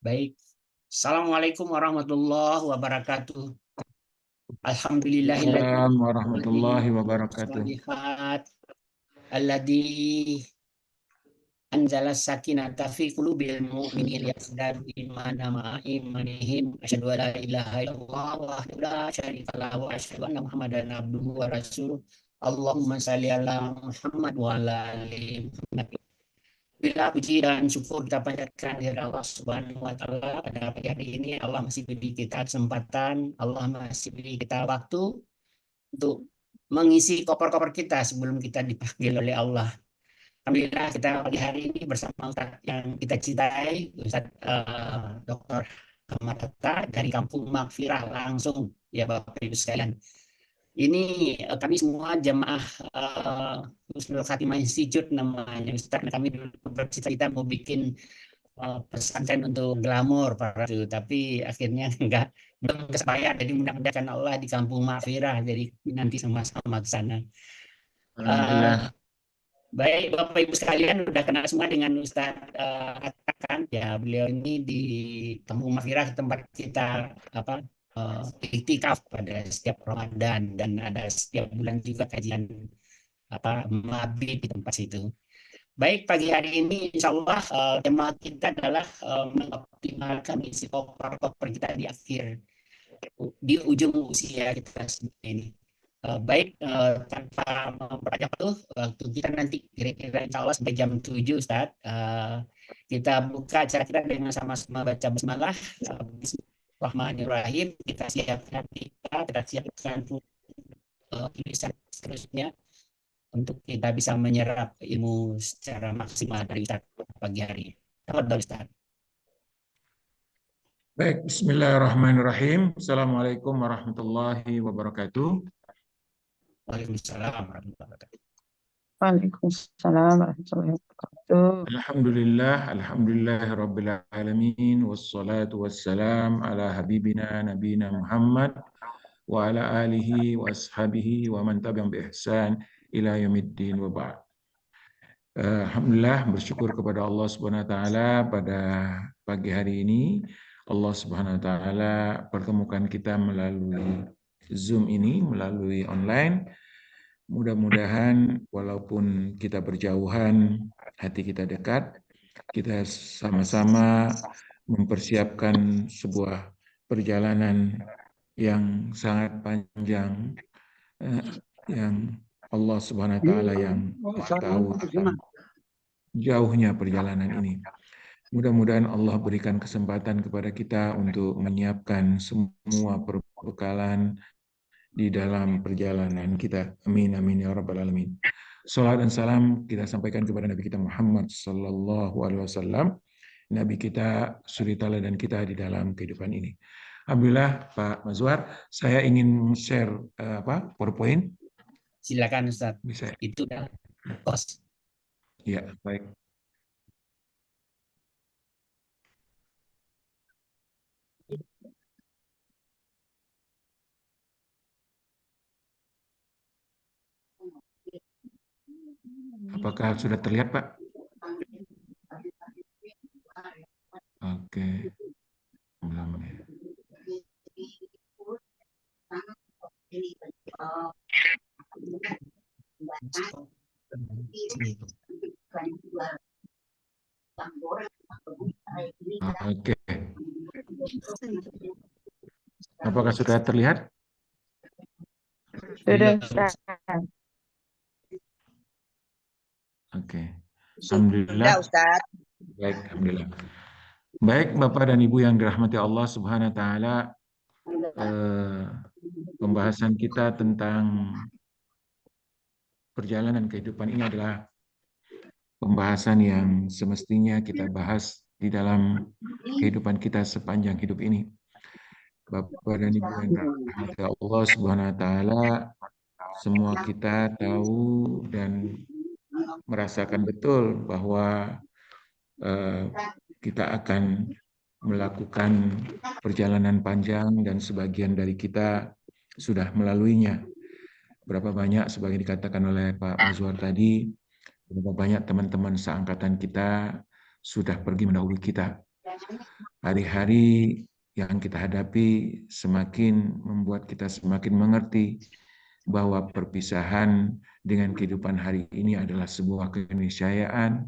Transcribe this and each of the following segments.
Baik. Assalamualaikum warahmatullahi wabarakatuh. Alhamdulillahilladzi Waalaikumsalam warahmatullahi wabarakatuh. shalihat alladzi anzala sakinata fi qulubil mu'minin yazdadu imana ma'a imanihim asyhadu an la ilaha illallah wahdahu la syarika lahu wa asyhadu anna muhammadan abduhu wa rasuluh. Allahumma shalli ala Muhammad wa ala ali Muhammad. Bila puji dan syukur kita panjatkan kepada Allah Subhanahu wa taala pada pagi hari ini. Allah masih beri kita kesempatan, Allah masih beri kita waktu untuk mengisi koper-koper kita sebelum kita dipanggil oleh Allah. Alhamdulillah kita pagi hari ini bersama Ustaz yang kita cintai, Ustaz Dr. Ahmad Hatta dari Kampung Magfirah langsung ya Bapak Ibu sekalian. Ini kami semua jemaah Husnul Khatimah Institute namanya Ustaz. Kami bercita-cita mau bikin pesantren untuk glamor para itu, tapi akhirnya belum kesampaian. Jadi mudah-mudahan Allah di Kampung Magfirah, jadi nanti sama-sama ke sana. Alhamdulillah. Baik Bapak Ibu sekalian udah kenal semua dengan Ustadz Atta kan ya, beliau ini di Kampung Magfirah tempat kita iktikaf pada setiap Ramadan, dan ada setiap bulan juga kajian mabit di tempat situ. Baik, pagi hari ini insya Allah tema kita adalah mengoptimalkan isi koper-koper kita di ujung usia kita ini. Baik, tanpa memperpanjang waktu, kita nanti kira-kira insya Allah sampai jam 7 Ustaz. Kita buka acara kita dengan sama-sama baca basmalah. Bismillahirrahmanirrahim. Kita siapkan tulisan seterusnya untuk kita bisa menyerap ilmu secara maksimal dari Ustaz pagi hari. Tafadhol Ustaz. Baik, bismillahirrahmanirrahim. Assalamualaikum warahmatullahi wabarakatuh. Waalaikumsalam warahmatullahi wabarakatuh. Waalaikumsalam warahmatullahi wabarakatuh. Alhamdulillah rabbil alamin, wassalatu wassalam ala habibina nabina Muhammad wa ala alihi wa ashabihi wa man tabi'ahum bi ihsan ila yaumiddin wa ba'd. Alhamdulillah, bersyukur kepada Allah Subhanahu wa taala pada pagi hari ini. Allah Subhanahu wa taala pertemukan kita melalui Zoom ini, melalui online. Mudah-mudahan walaupun kita berjauhan, hati kita dekat, kita sama-sama mempersiapkan sebuah perjalanan yang sangat panjang, yang Allah Subhanahu wa taala yang tahu tentang jauhnya perjalanan ini. Mudah-mudahan Allah berikan kesempatan kepada kita untuk menyiapkan semua perbekalan di dalam perjalanan kita. Amin, amin, ya rabbal alamin. Salat dan salam kita sampaikan kepada Nabi kita Muhammad sallallahu alaihi wasallam, Nabi kita, suri teladan kita di dalam kehidupan ini. Alhamdulillah, Pak Mazwar, saya ingin share PowerPoint. Silakan Ustaz. Bisa. Itu dah kos. Ya, baik. Apakah sudah terlihat, Pak? Oke. Belum ya. Oke. Apakah sudah terlihat? Sudah, Ustaz. Oke. Alhamdulillah. Ustaz. Baik, alhamdulillah. Baik, Bapak dan Ibu yang dirahmati Allah Subhanahu wa taala, pembahasan kita tentang perjalanan kehidupan ini adalah pembahasan yang semestinya kita bahas di dalam kehidupan kita sepanjang hidup ini. Bapak dan Ibu yang dirahmati Allah Subhanahu wa taala, semua kita tahu dan merasakan betul bahwa kita akan melakukan perjalanan panjang dan sebagian dari kita sudah melaluinya. Berapa banyak sebagai dikatakan oleh Pak Mazwar tadi, berapa banyak teman-teman seangkatan kita sudah pergi mendahului kita. Hari-hari yang kita hadapi semakin membuat kita semakin mengerti bahwa perpisahan dengan kehidupan hari ini adalah sebuah keniscayaan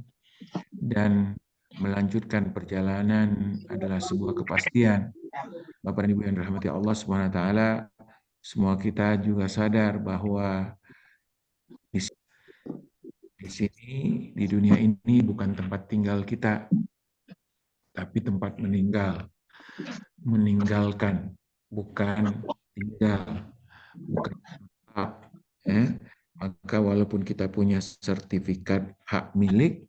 dan melanjutkan perjalanan adalah sebuah kepastian. Bapak dan Ibu yang dirahmati Allah Subhanahu wa taala, semua kita juga sadar bahwa di sini, di dunia ini bukan tempat tinggal kita, tapi tempat meninggal. Meninggalkan, bukan tinggal, bukan hak. Maka walaupun kita punya sertifikat hak milik,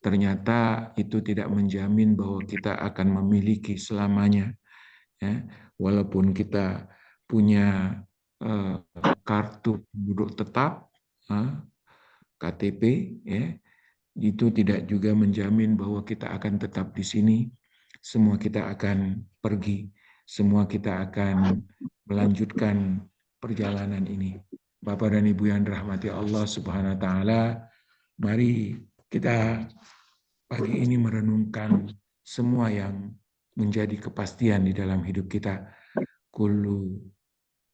ternyata itu tidak menjamin bahwa kita akan memiliki selamanya. Walaupun kita punya kartu penduduk tetap, KTP, itu tidak juga menjamin bahwa kita akan tetap di sini. Semua kita akan pergi, semua kita akan melanjutkan perjalanan ini. Bapak dan Ibu yang dirahmati Allah Subhanahu wa taala, mari kita pagi ini merenungkan semua yang menjadi kepastian di dalam hidup kita. Kullu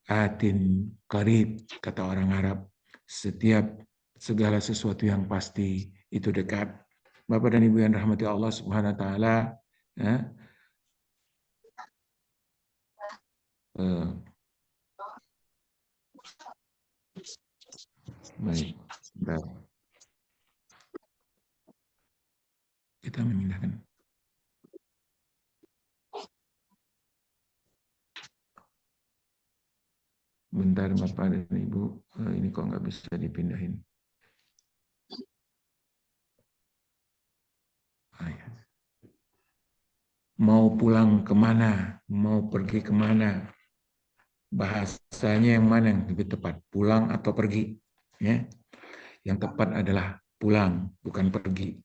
atin qarib, kata orang Arab. Setiap segala sesuatu yang pasti itu dekat. Bapak dan Ibu yang rahmati Allah Subhanahu wa taala, baik, bentar. Kita memindahkan. Bentar Bapak dan Ibu, ini kok nggak bisa dipindahin. Mau pulang kemana? Mau pergi kemana? Bahasanya yang mana yang lebih tepat? Pulang atau pergi? Ya. Yang tepat adalah pulang, bukan pergi.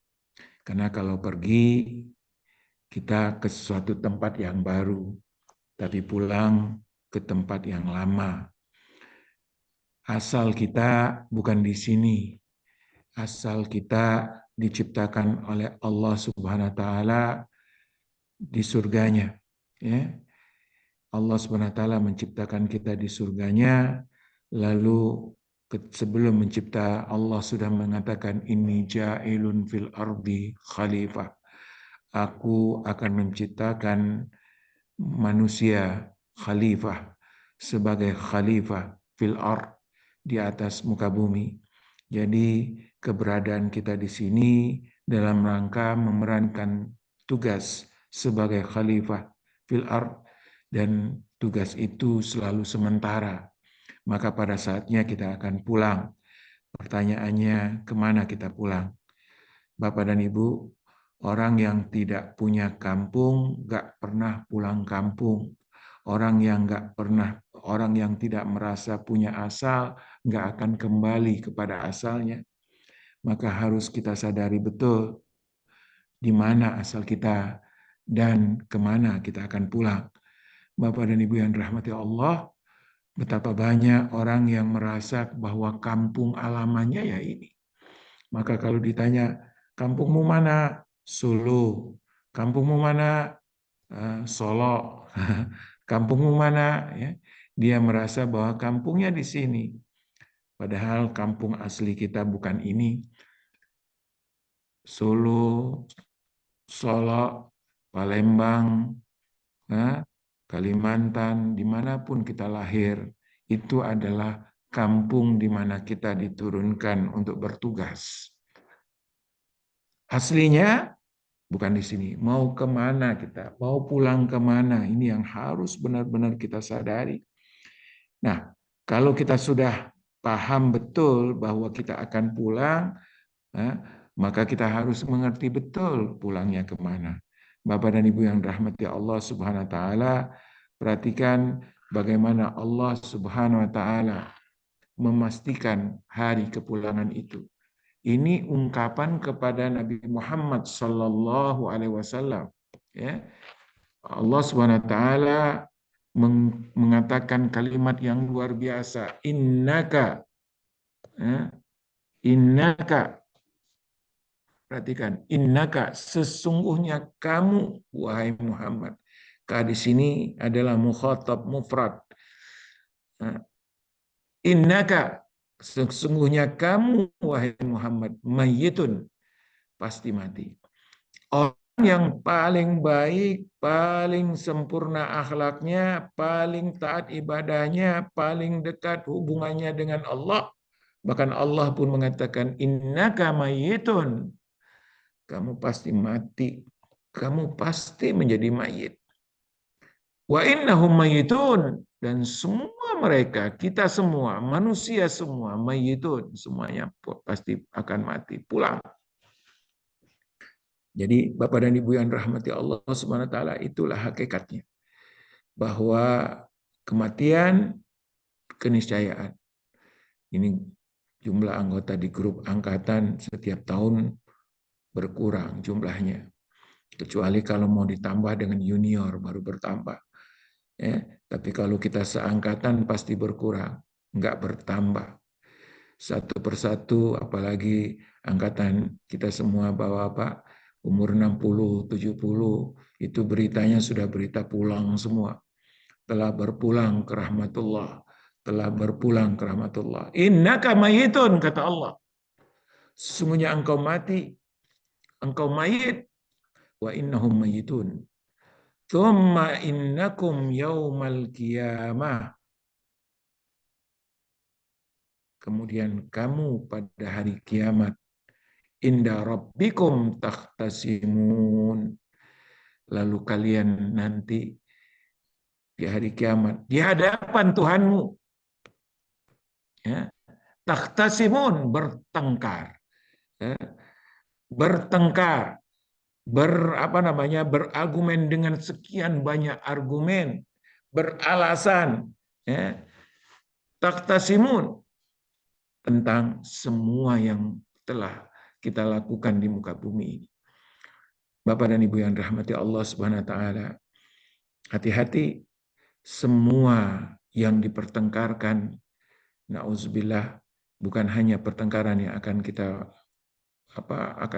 Karena kalau pergi, kita ke suatu tempat yang baru. Tapi pulang ke tempat yang lama. Asal kita bukan di sini. Asal kita diciptakan oleh Allah Subhanahu wa taala di surganya. Ya. Allah Subhanahu wa taala menciptakan kita di surganya, lalu sebelum mencipta Allah sudah mengatakan inni ja'ilun fil ardi khalifah. Aku akan menciptakan manusia khalifah sebagai khalifah fil ard, di atas muka bumi. Jadi keberadaan kita di sini dalam rangka memerankan tugas sebagai khalifah fil ard, dan tugas itu selalu sementara. Maka pada saatnya kita akan pulang. Pertanyaannya, kemana kita pulang? Bapak dan Ibu, orang yang tidak punya kampung gak pernah pulang kampung. Orang yang tidak merasa punya asal gak akan kembali kepada asalnya. Maka harus kita sadari betul di mana asal kita dan kemana kita akan pulang. Bapak dan Ibu yang dirahmati Allah, betapa banyak orang yang merasa bahwa kampung alamannya ya ini. Maka kalau ditanya, kampungmu mana? Solo. Kampungmu mana? Solo. Kampungmu mana? Ya. Dia merasa bahwa kampungnya di sini. Padahal kampung asli kita bukan ini. Solo, Solo, Palembang, Kalimantan, dimanapun kita lahir, itu adalah kampung di mana kita diturunkan untuk bertugas. Aslinya bukan di sini. Mau kemana kita? Mau pulang kemana? Ini yang harus benar-benar kita sadari. Nah, kalau kita sudah paham betul bahwa kita akan pulang, maka kita harus mengerti betul pulangnya kemana. Bapak dan Ibu yang dirahmati Allah Subhanahu wa taala, perhatikan bagaimana Allah Subhanahu wa taala memastikan hari kepulangan itu. Ini ungkapan kepada Nabi Muhammad sallallahu alaihi wasallam, ya. Allah Subhanahu wa taala mengatakan kalimat yang luar biasa, innaka Perhatikan, innaka sesungguhnya kamu wahai Muhammad. Ka di sini adalah mukhatab mufrad. Innaka sesungguhnya kamu wahai Muhammad mayyitun pasti mati. Orang yang paling baik, paling sempurna akhlaknya, paling taat ibadahnya, paling dekat hubungannya dengan Allah. Bahkan Allah pun mengatakan innaka mayyitun. Kamu pasti mati. Kamu pasti menjadi mayit. Wa innahum mayyitun. Dan semua mereka, kita semua, manusia semua, mayyitun. Semuanya pasti akan mati. Pulang. Jadi Bapak dan Ibu yang rahmati Allah Subhanahu wa taala, itulah hakikatnya. Bahwa kematian keniscayaan. Ini jumlah anggota di grup angkatan setiap tahun berkurang jumlahnya. Kecuali kalau mau ditambah dengan junior baru bertambah. Ya, tapi kalau kita seangkatan pasti berkurang, enggak bertambah. Satu persatu, apalagi angkatan kita semua bapak-bapak umur 60, 70, itu beritanya sudah berita pulang semua. Telah berpulang ke rahmatullah. Telah berpulang ke rahmatullah. Innaka mayitun, kata Allah. Sesungguhnya engkau mati, engkau mayit. Wa innahum mayitun. Thumma innakum yaumal qiyamah. Kemudian kamu pada hari kiamat inda rabbikum takhtasimun. Lalu kalian nanti di hari kiamat di hadapan Tuhanmu, ya, takhtasimun, bertengkar, ya, bertengkar, berargumen dengan sekian banyak argumen, beralasan, ya, takhtasimun tentang semua yang telah kita lakukan di muka bumi ini. Bapak dan Ibu yang dirahmati Allah Subhanahu wa taala, hati-hati semua yang dipertengkarkan, nauzubillah, bukan hanya pertengkaran yang akan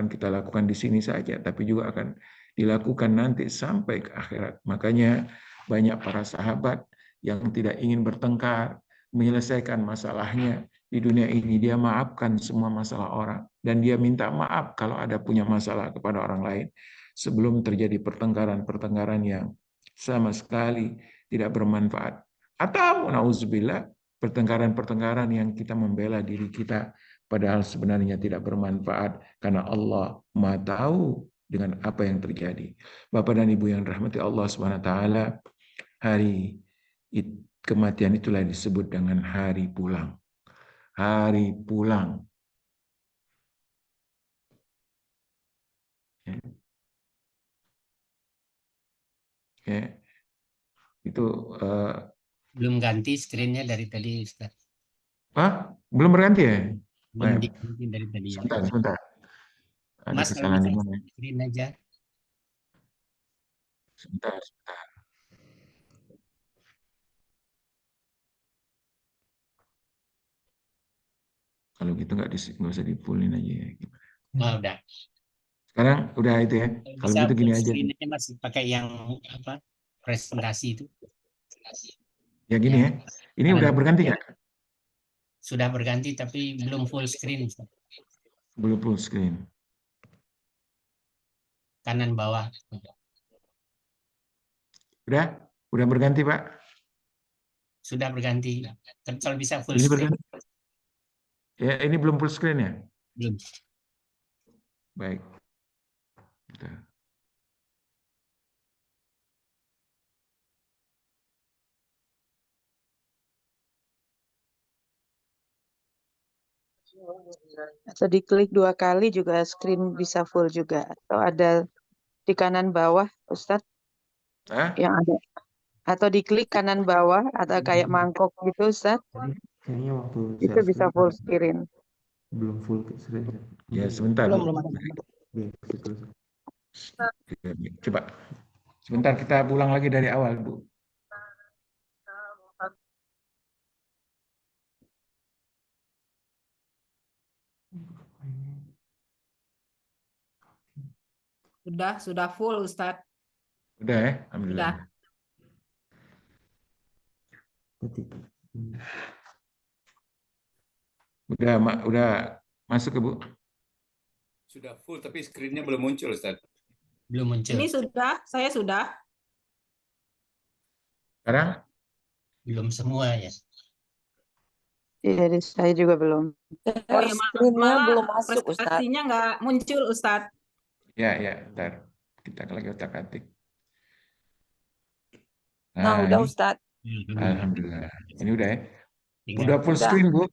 kita lakukan di sini saja, tapi juga akan dilakukan nanti sampai ke akhirat. Makanya banyak para sahabat yang tidak ingin bertengkar, menyelesaikan masalahnya di dunia ini. Dia maafkan semua masalah orang. Dan dia minta maaf kalau ada punya masalah kepada orang lain. Sebelum terjadi pertengkaran-pertengkaran yang sama sekali tidak bermanfaat. Atau, na'udzubillah, pertengkaran-pertengkaran yang kita membela diri kita, padahal sebenarnya tidak bermanfaat. Karena Allah Maha tahu dengan apa yang terjadi. Bapak dan Ibu yang dirahmati Allah SWT, hari kematian itulah disebut dengan hari pulang. Hari pulang. Ya. Itu Belum ganti screen-nya dari tadi, Ustaz. belum berganti ya? Belum diganti dari tadi ya. Sebentar. Ada Mas, kalau kesalahan bisa di mana? screen aja. Sebentar. Kalau gitu nggak usah di-fullin aja ya. Oh, udah. Sekarang udah itu ya. Kalau Bisa gitu gini full aja. screen aja, Mas, pakai yang apa? Presentasi itu. Ya gini Yang ya. Ini kanan udah berganti nggak? sudah berganti tapi belum full screen, Ustaz. Belum full screen. Kanan bawah. Udah? Udah berganti, Pak? Sudah berganti. Tapi kalau bisa full Ini screen, berganti. Ya, ini belum full screen ya? belum. Baik. Bentar. Atau diklik 2 kali juga screen bisa full juga. Atau ada di kanan bawah, Ustadz, Hah? yang ada. Atau diklik kanan bawah, atau kayak mangkok gitu, Ustadz. Kayaknya waktu Itu share bisa screen full screen. belum full screen. Ya, sebentar. Belum ada. Coba. Sebentar, kita pulang lagi dari awal, Bu. Sudah full Ustadz. Udah ya, alhamdulillah. Sudah. Ketik. Udah masuk ke Bu? Sudah full tapi screen-nya belum muncul, Ustaz. Belum muncul. Ini sudah, saya sudah. Sekarang? Belum semua ya. Jadi saya juga belum. Oh ya, Screen-nya malah belum masuk, Ustadz. prestasinya nggak muncul, Ustadz. Ya, ntar. Kita lagi otak-atik. Nah, udah ini, Ustadz. alhamdulillah. Ini udah ya? Tinggal. Udah full Udah. screen, Bu?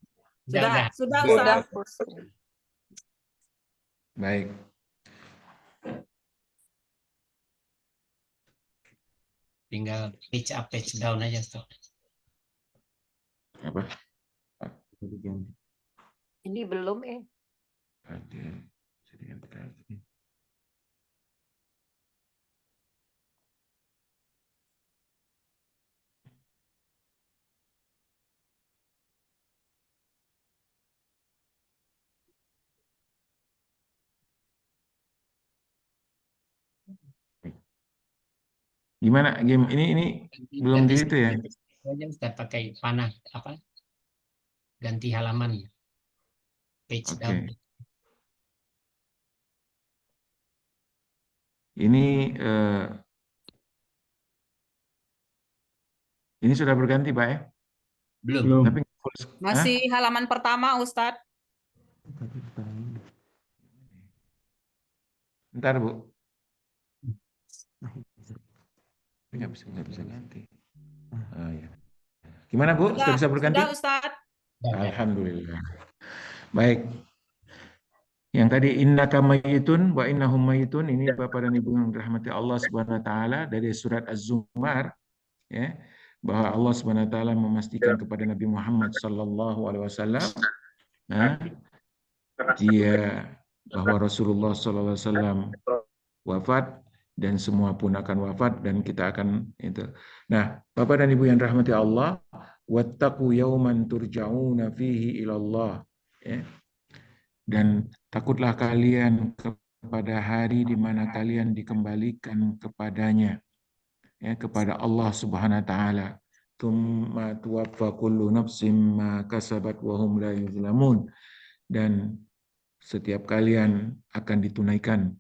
Sudah Udah Ustadz. full screen. Baik. Tinggal page up, page down aja Ustaz. Apa? Ini belum Ada. Sedikit berarti. Gimana game ini belum di itu ya? Aja Ustaz pakai panah apa? Ganti halaman. Page Oke. down. Ini sudah berganti, Pak ya? Belum. Tapi full, Masih halaman pertama, Ustadz. Tadi pertanyaan. Ntar, Bu. Nggak bisa ganti. Ah, ya. Gimana, Bu? Sudah bisa berganti? Sudah, Ustadz. Alhamdulillah. Baik. Yang tadi innaka mayyitun wa innahum mayyitun, ini Bapak dan Ibu yang dirahmati Allah Subhanahu wa taala, dari surat Az-Zumar ya, bahwa Allah Subhanahu wa taala memastikan kepada Nabi Muhammad sallallahu alaihi wasallam bahwa Rasulullah sallallahu alaihi wasallam wafat dan semua pun akan wafat dan kita akan itu. Nah, Bapak dan Ibu yang dirahmati Allah, wattaqu yauman turja'una fihi ila Allah ya. Dan takutlah kalian kepada hari di mana kalian dikembalikan kepadanya, ya, kepada Allah Subhanahu wa taala. Tsumma tuwaffa kullu nafsin ma kasabat wa hum la yuzlamun. Dan setiap kalian akan ditunaikan,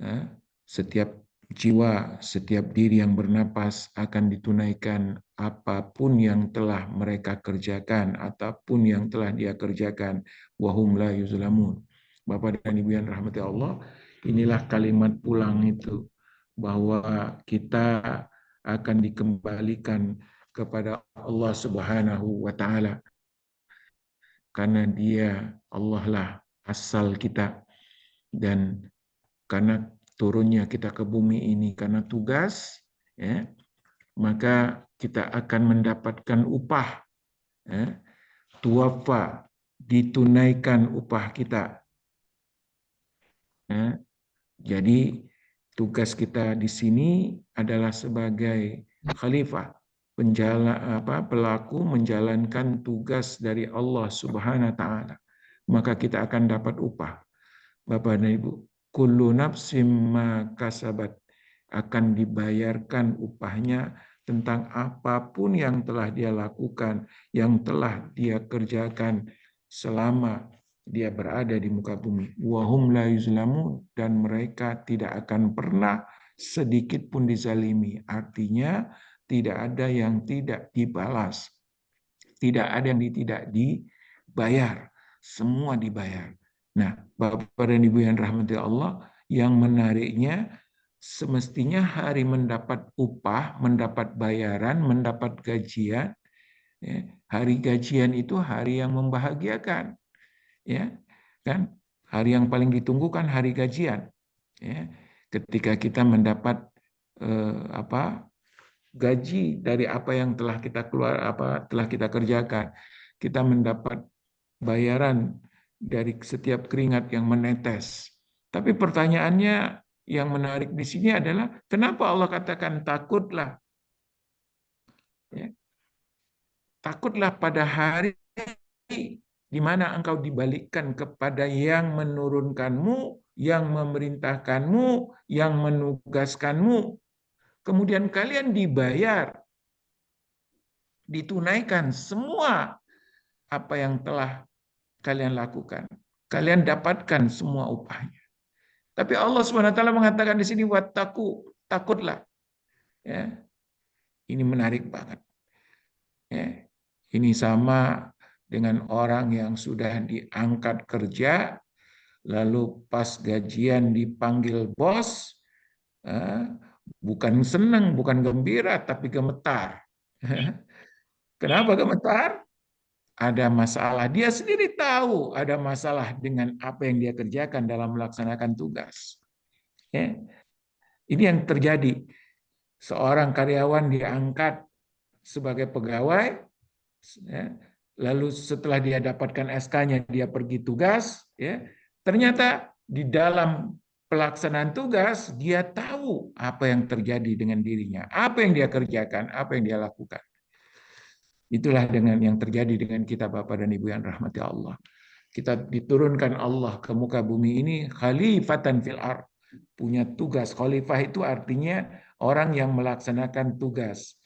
ya, setiap jiwa, setiap diri yang bernapas akan ditunaikan apapun yang telah mereka kerjakan, ataupun yang telah dia kerjakan. Wahum la yuzlamun. Bapak dan Ibu yang rahmati Allah, inilah kalimat pulang itu, bahwa kita akan dikembalikan kepada Allah Subhanahu wa taala. Karena Dia, Allah lah asal kita, dan karena turunnya kita ke bumi ini karena tugas, ya, maka kita akan mendapatkan upah, ya, tuwafa, ditunaikan upah kita. Ya. Jadi tugas kita di sini adalah sebagai khalifah, pelaku menjalankan tugas dari Allah Subhanahu wa taala. Maka kita akan dapat upah. Bapak dan Ibu, kullu nafsim ma kasabat, akan dibayarkan upahnya tentang apapun yang telah dia lakukan, yang telah dia kerjakan selama dia berada di muka bumi. Wahum la yuzlamun, dan mereka tidak akan pernah sedikit pun dizalimi. Artinya tidak ada yang tidak dibalas, tidak ada yang tidak dibayar, semua dibayar. Nah, Bapak dan Ibu yang rahmati Allah, yang menariknya semestinya hari mendapat upah, mendapat bayaran, mendapat gajian. Ya, hari gajian itu hari yang membahagiakan, ya kan? Hari yang paling ditunggu kan hari gajian. Ya, ketika kita mendapat gaji dari apa yang telah kita telah kita kerjakan, kita mendapat bayaran dari setiap keringat yang menetes. Tapi pertanyaannya yang menarik di sini adalah kenapa Allah katakan takutlah? Ya. Takutlah pada hari di mana engkau dibalikkan kepada yang menurunkanmu, yang memerintahkanmu, yang menugaskanmu. Kemudian kalian dibayar, ditunaikan semua apa yang telah kalian lakukan. Kalian dapatkan semua upahnya. Tapi Allah SWT mengatakan di sini, wattaqu, takutlah. Ya. Ini menarik banget. Ya. Ini sama dengan orang yang sudah diangkat kerja, lalu pas gajian dipanggil bos, bukan senang, bukan gembira, tapi gemetar. Kenapa gemetar? Ada masalah. Dia sendiri tahu ada masalah dengan apa yang dia kerjakan dalam melaksanakan tugas. Ya. Ini yang terjadi. Seorang karyawan diangkat sebagai pegawai, ya, lalu setelah dia dapatkan SK-nya, dia pergi tugas, ya, ternyata di dalam pelaksanaan tugas, dia tahu apa yang terjadi dengan dirinya, apa yang dia kerjakan, apa yang dia lakukan. Itulah dengan yang terjadi dengan kita Bapak dan Ibu yang rahmati Allah. Kita diturunkan Allah ke muka bumi ini khalifatan fil ardh, punya tugas. Khalifah itu artinya orang yang melaksanakan tugas.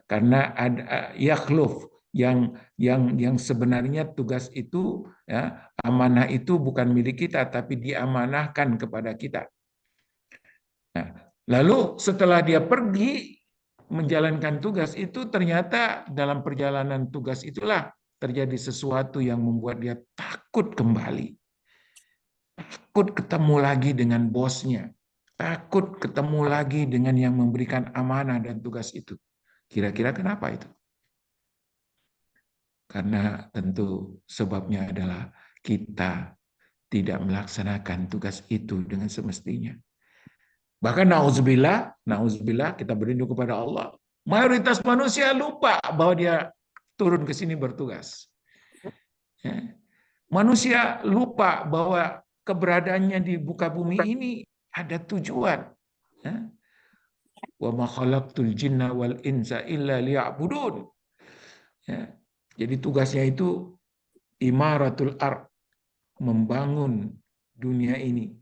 Karena ada yakhluf, yang sebenarnya tugas itu, ya, amanah itu bukan milik kita, tapi diamanahkan kepada kita. Nah, lalu setelah dia pergi menjalankan tugas itu, ternyata dalam perjalanan tugas itulah terjadi sesuatu yang membuat dia takut kembali. Takut ketemu lagi dengan bosnya. Takut ketemu lagi dengan yang memberikan amanah dan tugas itu. Kira-kira kenapa itu? Karena tentu sebabnya adalah kita tidak melaksanakan tugas itu dengan semestinya. Bahkan na'udzubillah, kita berlindung kepada Allah. Mayoritas manusia lupa bahwa dia turun ke sini bertugas. Manusia lupa bahwa keberadaannya di muka bumi ini ada tujuan. Wa ma khalaqtul jinna wal insa illa liya'budun. Jadi tugasnya itu imaratul ardh, membangun dunia ini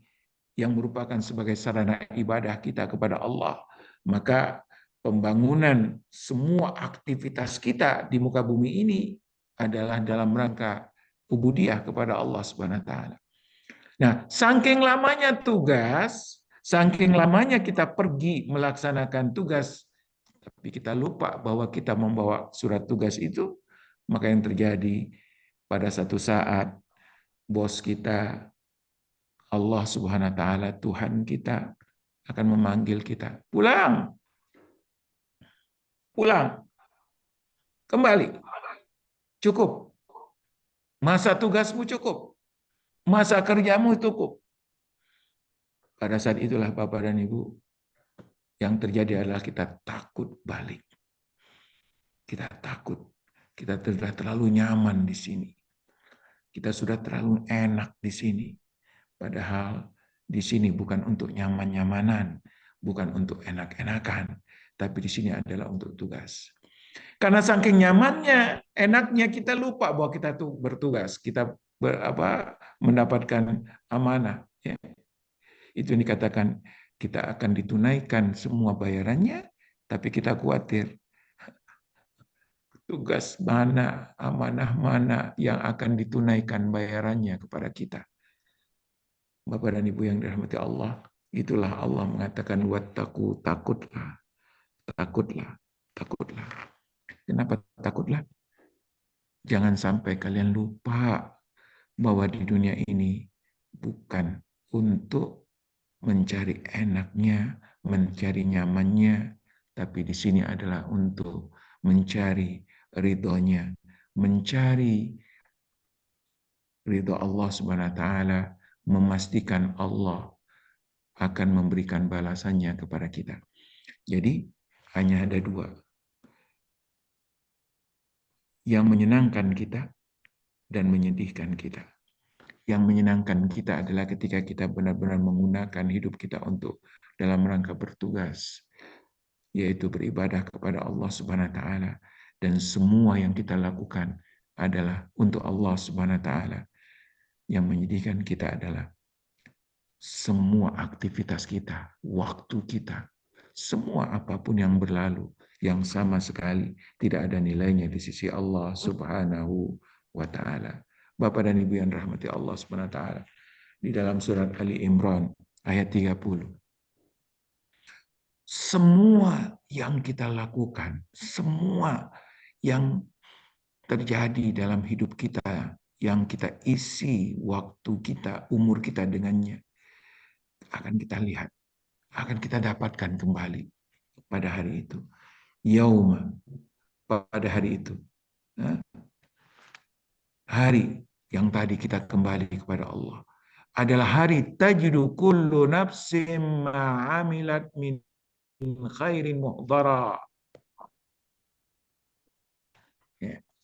yang merupakan sebagai sarana ibadah kita kepada Allah. Maka pembangunan semua aktivitas kita di muka bumi ini adalah dalam rangka ubudiyah kepada Allah Subhanahu wa taala. Nah, saking lamanya tugas, saking lamanya kita pergi melaksanakan tugas, tapi kita lupa bahwa kita membawa surat tugas itu, maka yang terjadi pada satu saat bos kita, Allah Subhanahu wa taala, Tuhan kita akan memanggil kita, pulang. Pulang. Kembali. Cukup. Masa tugasmu cukup. Masa kerjamu cukup. Pada saat itulah Bapak dan Ibu, yang terjadi adalah kita takut balik. Kita takut. Kita sudah terlalu nyaman di sini. Kita sudah terlalu enak di sini. Padahal di sini bukan untuk nyaman-nyamanan, bukan untuk enak-enakan, tapi di sini adalah untuk tugas. Karena saking nyamannya, enaknya, kita lupa bahwa kita tuh bertugas, kita mendapatkan amanah. Ya. Itu yang dikatakan kita akan ditunaikan semua bayarannya, tapi kita khawatir tugas mana, amanah mana yang akan ditunaikan bayarannya kepada kita. Bapak dan Ibu yang dirahmati Allah, itulah Allah mengatakan wattaqu, takutlah. Takutlah, takutlah. Kenapa takutlah? Jangan sampai kalian lupa bahwa di dunia ini bukan untuk mencari enaknya, mencari nyamannya, tapi di sini adalah untuk mencari ridhonya, mencari ridho Allah Subhanahu wa taala, memastikan Allah akan memberikan balasannya kepada kita. Jadi hanya ada dua yang menyenangkan kita dan menyedihkan kita. Yang menyenangkan kita adalah ketika kita benar-benar menggunakan hidup kita untuk dalam rangka bertugas, yaitu beribadah kepada Allah Subhanahu wa taala, dan semua yang kita lakukan adalah untuk Allah Subhanahu wa taala. Yang menyedihkan kita adalah semua aktivitas kita, waktu kita, semua apapun yang berlalu, yang sama sekali tidak ada nilainya di sisi Allah Subhanahu wa Ta'ala. Bapak dan Ibu yang rahmati Allah Subhanahu wa Ta'ala, di dalam surat Ali Imran ayat 30. Semua yang kita lakukan, semua yang terjadi dalam hidup kita, yang kita isi waktu kita, umur kita dengannya, akan kita lihat, akan kita dapatkan kembali pada hari itu. Yauma, pada hari itu. Hari yang tadi kita kembali kepada Allah adalah hari tajidu kullu nafsin ma'amilat min khairin muhdara.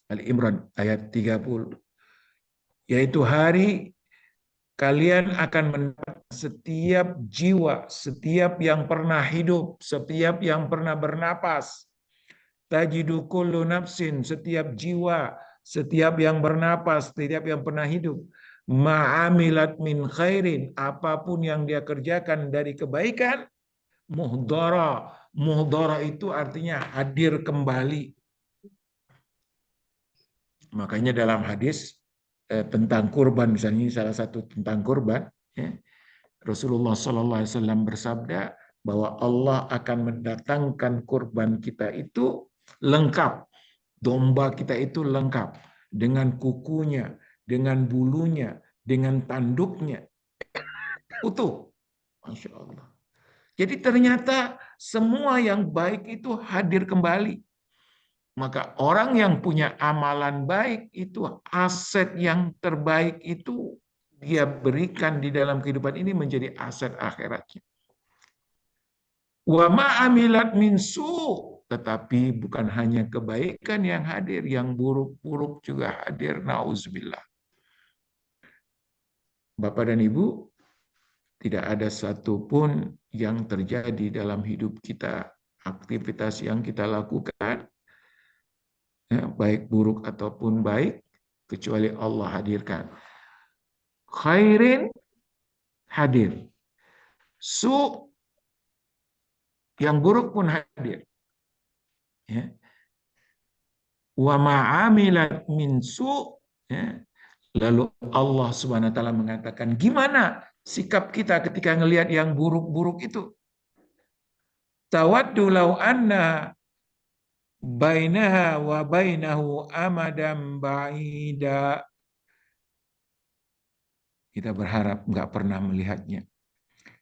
Al-Imran ayat 30. Yaitu hari kalian akan mendapat setiap jiwa, setiap yang pernah hidup, setiap yang pernah bernapas. Tajidu kullu nafsin, setiap jiwa, setiap yang bernapas, setiap yang pernah hidup. Ma'amilat min khairin, apapun yang dia kerjakan dari kebaikan. Muhdara. Muhdara itu artinya hadir kembali. Makanya dalam hadis tentang kurban, misalnya ini salah satu tentang kurban, ya, Rasulullah SAW bersabda bahwa Allah akan mendatangkan kurban kita itu lengkap, domba kita itu lengkap dengan kukunya, dengan bulunya, dengan tanduknya, utuh. Masya Allah. Jadi ternyata semua yang baik itu hadir kembali. Maka orang yang punya amalan baik itu aset yang terbaik itu dia berikan di dalam kehidupan ini menjadi aset akhiratnya. Wa ma'amilat min su', tetapi bukan hanya kebaikan yang hadir, yang buruk-buruk juga hadir. Nauzubillah. Bapak dan Ibu, tidak ada satupun yang terjadi dalam hidup kita, aktivitas yang kita lakukan, ya, baik buruk ataupun baik, kecuali Allah hadirkan. Khairin hadir. Su, yang buruk pun hadir. Ya. Wa ma'amilat min su, ya. Lalu Allah Subhanahu wa taala mengatakan, gimana sikap kita ketika ngelihat yang buruk-buruk itu? Tawaddu law anna bainaha wa bainahu amadan ba'ida. Kita berharap nggak pernah melihatnya.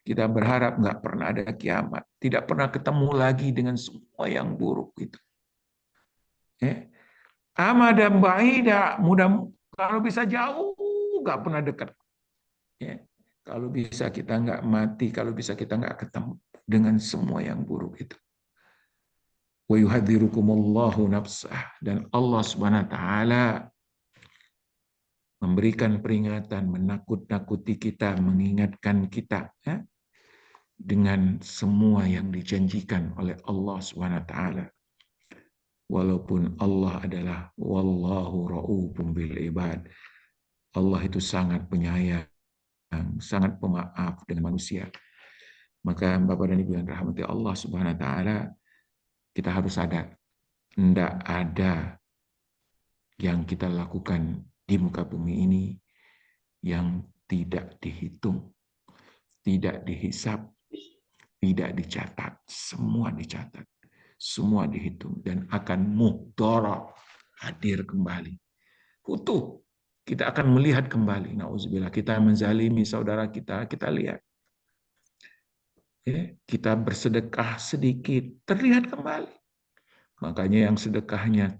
Kita berharap nggak pernah ada kiamat. Tidak pernah ketemu lagi dengan semua yang buruk itu. Amadan ba'ida, mudah kalau bisa jauh, nggak pernah dekat. Kalau bisa kita nggak mati, kalau bisa kita nggak ketemu dengan semua yang buruk itu. Wa yuhadzirukumullahu nafsah, dan Allah Subhanahu wa taala memberikan peringatan, menakut-nakuti kita, mengingatkan kita, ya, dengan semua yang dijanjikan oleh Allah Subhanahu wa taala. Walaupun Allah adalah wallahu raufum bil ibad. Allah itu sangat penyayang, sangat pemaaf dengan manusia. Maka Bapak dan Ibu yang rahmati Allah Subhanahu wa taala, kita harus sadar, tidak ada yang kita lakukan di muka bumi ini yang tidak dihitung, tidak dihisap, tidak dicatat. Semua dicatat, semua dihitung, dan akan muhdara, hadir kembali. Utuh, kita akan melihat kembali. Nauzubillah, kita menzalimi saudara kita, kita lihat. Kita bersedekah sedikit, terlihat kembali. Makanya yang sedekahnya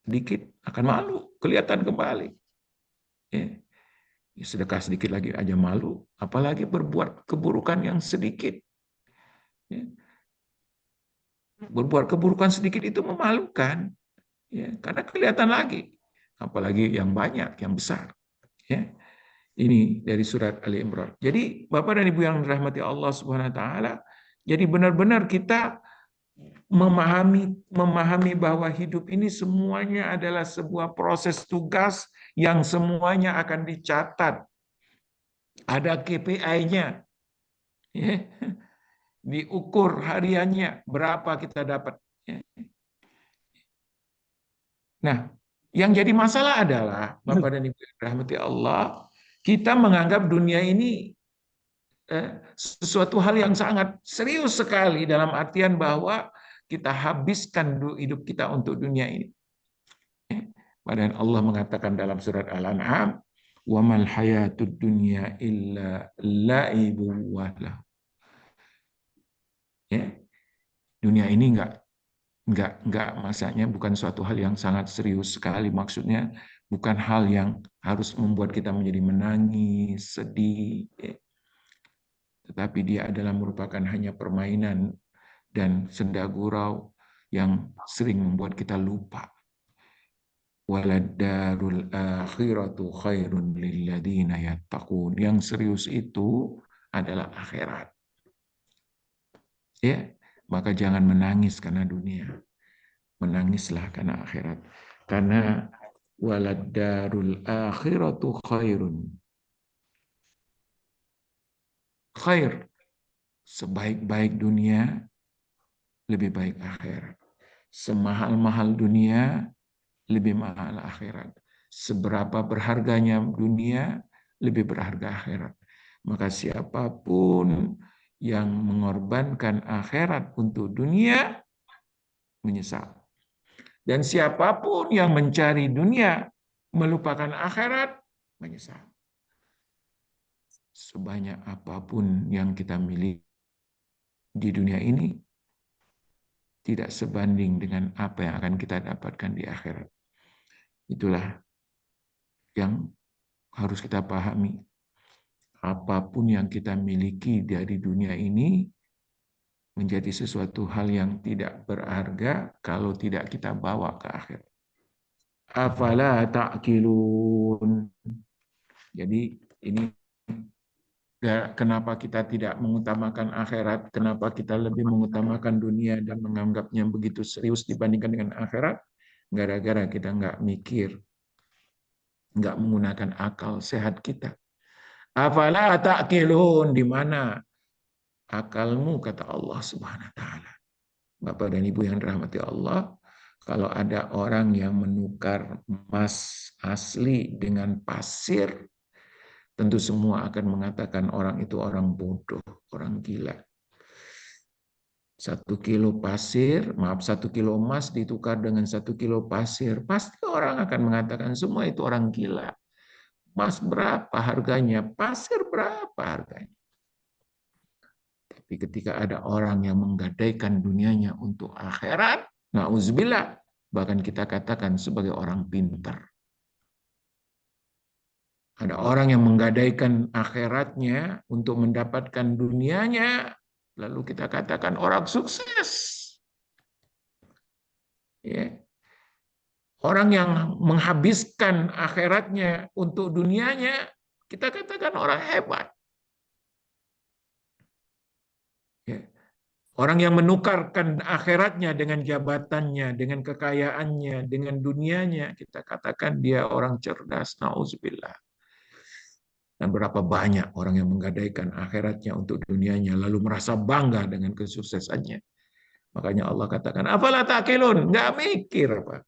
sedikit akan malu, kelihatan kembali. Sedekah sedikit lagi aja malu, apalagi berbuat keburukan yang sedikit. Berbuat keburukan sedikit itu memalukan, karena kelihatan lagi, apalagi yang banyak, yang besar. Ini dari surat Ali Imran. Jadi Bapak dan Ibu yang dirahmati Allah Subhanahu wa taala, jadi benar-benar kita memahami bahwa hidup ini semuanya adalah sebuah proses tugas yang semuanya akan dicatat. Ada KPI-nya, ya. Diukur hariannya berapa kita dapat. Ya. Nah, yang jadi masalah adalah Bapak dan Ibu rahmati Allah, kita menganggap dunia ini sesuatu hal yang sangat serius sekali dalam artian bahwa kita habiskan hidup kita untuk dunia ini. Padahal Allah mengatakan dalam surat Al-An'am, "Wa mal hayatud dunya illa la'ibu wa lahu." Ya, dunia ini enggak masanya bukan suatu hal yang sangat serius sekali, maksudnya bukan hal yang harus membuat kita menjadi menangis, sedih, ya. Tetapi dia adalah merupakan hanya permainan dan senda gurau yang sering membuat kita lupa. Waladdarul akhiratu khairun lilladzina yattaqun. Yang serius itu adalah akhirat. Ya, maka jangan menangis karena dunia. Menangislah karena akhirat. Karena waladdarul akhiratu khairun. Khair. Sebaik-baik dunia, lebih baik akhirat. Semahal-mahal dunia, lebih mahal akhirat. Seberapa berharganya dunia, lebih berharga akhirat. Maka siapapun yang mengorbankan akhirat untuk dunia, menyesal. Dan siapapun yang mencari dunia, melupakan akhirat, menyesal. Sebanyak apapun yang kita miliki di dunia ini, tidak sebanding dengan apa yang akan kita dapatkan di akhirat. Itulah yang harus kita pahami. Apapun yang kita miliki dari dunia ini menjadi sesuatu hal yang tidak berharga kalau tidak kita bawa ke akhirat. Afala ta'qilun. Jadi ini kenapa kita tidak mengutamakan akhirat, kenapa kita lebih mengutamakan dunia dan menganggapnya begitu serius dibandingkan dengan akhirat, gara-gara kita nggak mikir, nggak menggunakan akal sehat kita. Afala ta'qilun, di mana akalmu, kata Allah Subhanahu wa taala. Bapak dan Ibu yang dirahmati Allah, kalau ada orang yang menukar emas asli dengan pasir, tentu semua akan mengatakan orang itu orang bodoh, orang gila. 1 kilo pasir, 1 kilo emas ditukar dengan 1 kilo pasir, pasti orang akan mengatakan semua itu orang gila. Emas berapa harganya? Pasir berapa harganya? Tapi ketika ada orang yang menggadaikan dunianya untuk akhirat, na'udzubillah, bahkan kita katakan sebagai orang pintar. Ada orang yang menggadaikan akhiratnya untuk mendapatkan dunianya, lalu kita katakan orang sukses. Ya. Orang yang menghabiskan akhiratnya untuk dunianya, kita katakan orang hebat. Ya. Orang yang menukarkan akhiratnya dengan jabatannya, dengan kekayaannya, dengan dunianya, kita katakan dia orang cerdas, na'udzubillah. Dan berapa banyak orang yang menggadaikan akhiratnya untuk dunianya, lalu merasa bangga dengan kesuksesannya. Makanya Allah katakan, afala ta'qilun, nggak mikir, Pak.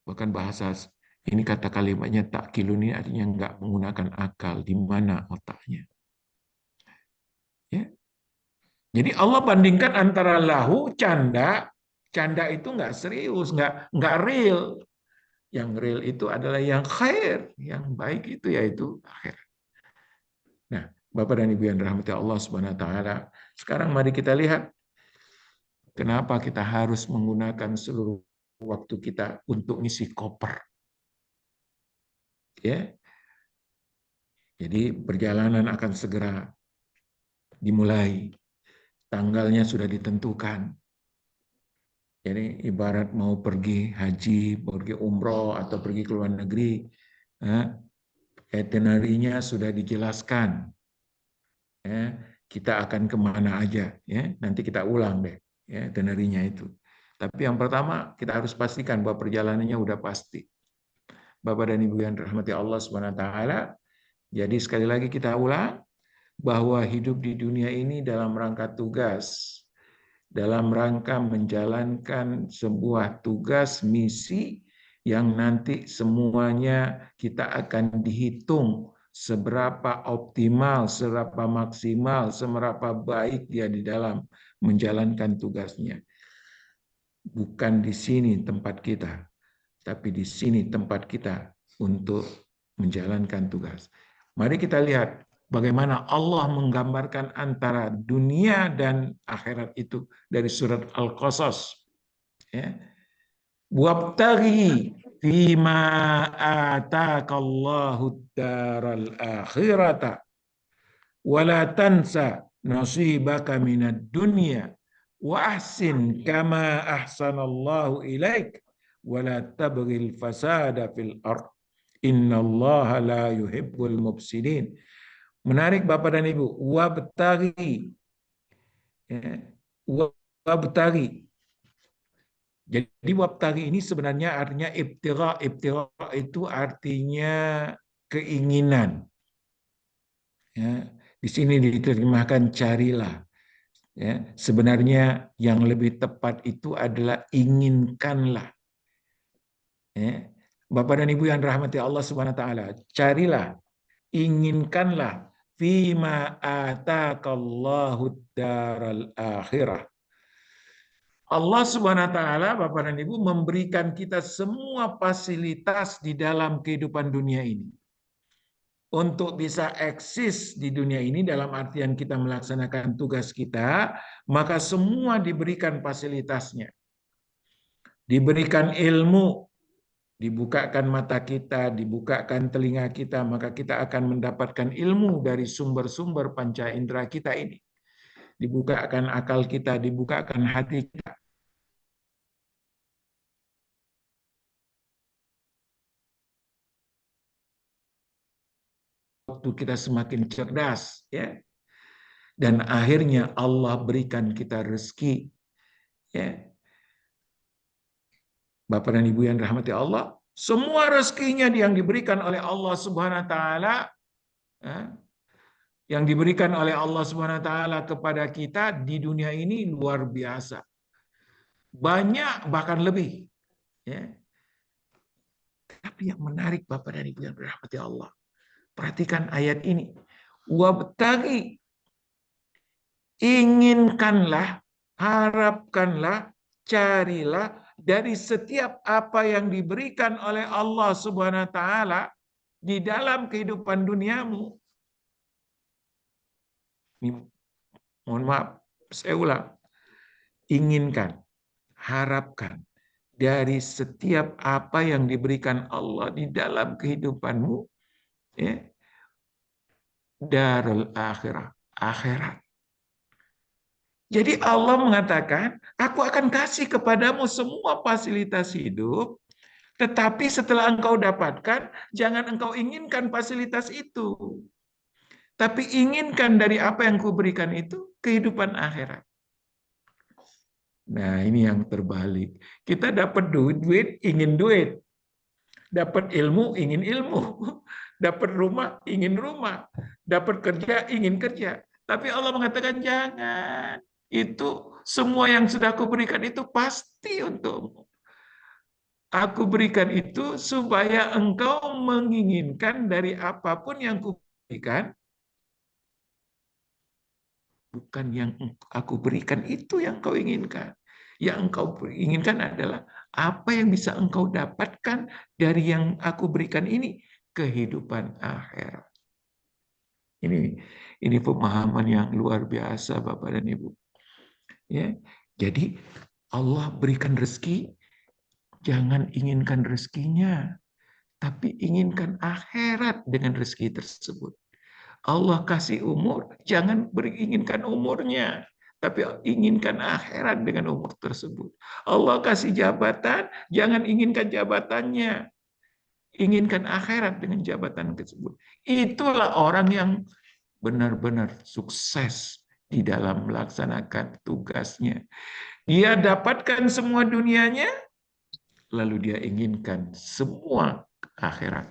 Bahkan bahasa ini, kata kalimatnya ta'qilun ini artinya nggak menggunakan akal, di mana otaknya. Ya. Jadi Allah bandingkan antara lahu, canda itu nggak serius, nggak real. Yang real itu adalah yang khair, yang baik itu yaitu akhir. Nah, Bapak dan Ibu yang dirahmati Allah Subhanahu wa taala, sekarang mari kita lihat kenapa kita harus menggunakan seluruh waktu kita untuk ngisi koper. Ya. Jadi perjalanan akan segera dimulai. Tanggalnya sudah ditentukan. Jadi ibarat mau pergi haji, pergi umroh, atau pergi ke luar negeri, itinerary-nya sudah dijelaskan. Ya, kita akan kemana aja, ya nanti kita ulang deh, ya itinerary-nya itu. Tapi yang pertama kita harus pastikan bahwa perjalanannya udah pasti. Bapak dan Ibu yang dirahmati Allah Subhanahu wa taala. Jadi sekali lagi kita ulang bahwa hidup di dunia ini dalam rangka tugas, dalam rangka menjalankan sebuah tugas misi yang nanti semuanya kita akan dihitung seberapa optimal, seberapa maksimal, seberapa baik dia di dalam menjalankan tugasnya. Bukan di sini tempat kita, tapi di sini tempat kita untuk menjalankan tugas. Mari kita lihat bagaimana Allah menggambarkan antara dunia dan akhirat itu dari surat Al-Qasas. Ya. Wabtaghi fima ataakallahu daral akhirata wala tansa nasibaka minad dunya wa ahsin kama ahsanallahu ilaik wala tabghil fasada fil ardh innallaha la yuhibbul mufsidin. Menarik Bapak dan Ibu, wabtaghi. Ya, wabtaghi. Jadi wabtaghi ini sebenarnya artinya ibtigha. Ibtigha itu artinya keinginan. Ya, di sini diterjemahkan carilah. Ya, sebenarnya yang lebih tepat itu adalah inginkanlah. Ya, Bapak dan Ibu yang dirahmati Allah Subhanahu wa taala, carilah, inginkanlah fima ataakallahu daral akhirah. Allah Subhanahu wa taala, Bapak dan Ibu, memberikan kita semua fasilitas di dalam kehidupan dunia ini. Untuk bisa eksis di dunia ini dalam artian kita melaksanakan tugas kita, maka semua diberikan fasilitasnya. Diberikan ilmu, dibukakan mata kita, dibukakan telinga kita, maka kita akan mendapatkan ilmu dari sumber-sumber panca indera kita ini. Dibukakan akal kita, dibukakan hati kita. Waktu kita semakin cerdas, ya. Dan akhirnya Allah berikan kita rezeki, ya. Bapak dan Ibu yang dirahmati Allah, semua rezekinya yang diberikan oleh Allah Subhanahu wa taala, yang diberikan oleh Allah Subhanahu wa taala kepada kita di dunia ini luar biasa. Banyak, bahkan lebih. Ya. Tapi yang menarik Bapak dan Ibu yang dirahmati Allah, perhatikan ayat ini. Wabtaghi, inginkanlah, harapkanlah, carilah dari setiap apa yang diberikan oleh Allah Subhanahu wa taala di dalam kehidupan duniamu. Mohon maaf, saya ulang. Inginkan, harapkan dari setiap apa yang diberikan Allah di dalam kehidupanmu, ya, darul akhirah, akhirat. Jadi Allah mengatakan, aku akan kasih kepadamu semua fasilitas hidup, tetapi setelah engkau dapatkan, jangan engkau inginkan fasilitas itu. Tapi inginkan dari apa yang kuberikan itu, kehidupan akhirat. Nah, ini yang terbalik. Kita dapat duit, ingin duit. Dapat ilmu, ingin ilmu. Dapat rumah, ingin rumah. Dapat kerja, ingin kerja. Tapi Allah mengatakan, jangan. Itu semua yang sudah aku berikan itu pasti untukmu. Aku berikan itu supaya engkau menginginkan dari apapun yang kuberikan. Bukan yang aku berikan itu yang kau inginkan. Yang engkau inginkan adalah apa yang bisa engkau dapatkan dari yang aku berikan ini, kehidupan akhirat. Ini pemahaman yang luar biasa Bapak dan Ibu. Ya, jadi Allah berikan rezeki, jangan inginkan rezekinya, tapi inginkan akhirat dengan rezeki tersebut. Allah kasih umur, jangan beringinkan umurnya, tapi inginkan akhirat dengan umur tersebut. Allah kasih jabatan, jangan inginkan jabatannya, inginkan akhirat dengan jabatan tersebut. Itulah orang yang benar-benar sukses di dalam melaksanakan tugasnya. Dia dapatkan semua dunianya, lalu dia inginkan semua akhirat.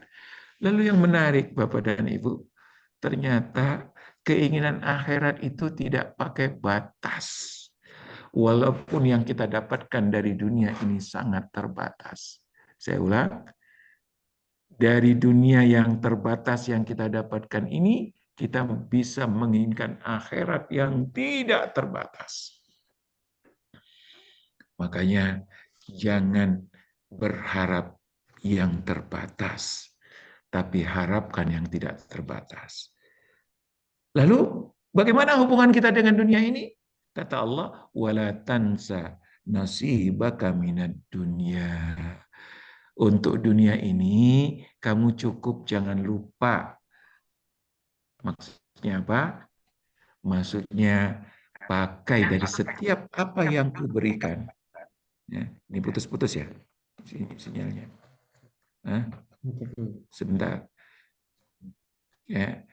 Lalu yang menarik Bapak dan Ibu, ternyata keinginan akhirat itu tidak pakai batas. Walaupun yang kita dapatkan dari dunia ini sangat terbatas. Saya ulang, dari dunia yang terbatas yang kita dapatkan ini, kita bisa menginginkan akhirat yang tidak terbatas. Makanya jangan berharap yang terbatas, tapi harapkan yang tidak terbatas. Lalu bagaimana hubungan kita dengan dunia ini? Kata Allah, wala tansa nasibaka minad dunya. Untuk dunia ini kamu cukup jangan lupa. Maksudnya apa? Maksudnya pakai dari setiap apa yang kuberikan. Ya, ini putus-putus ya sinyalnya. Sebentar. Ya,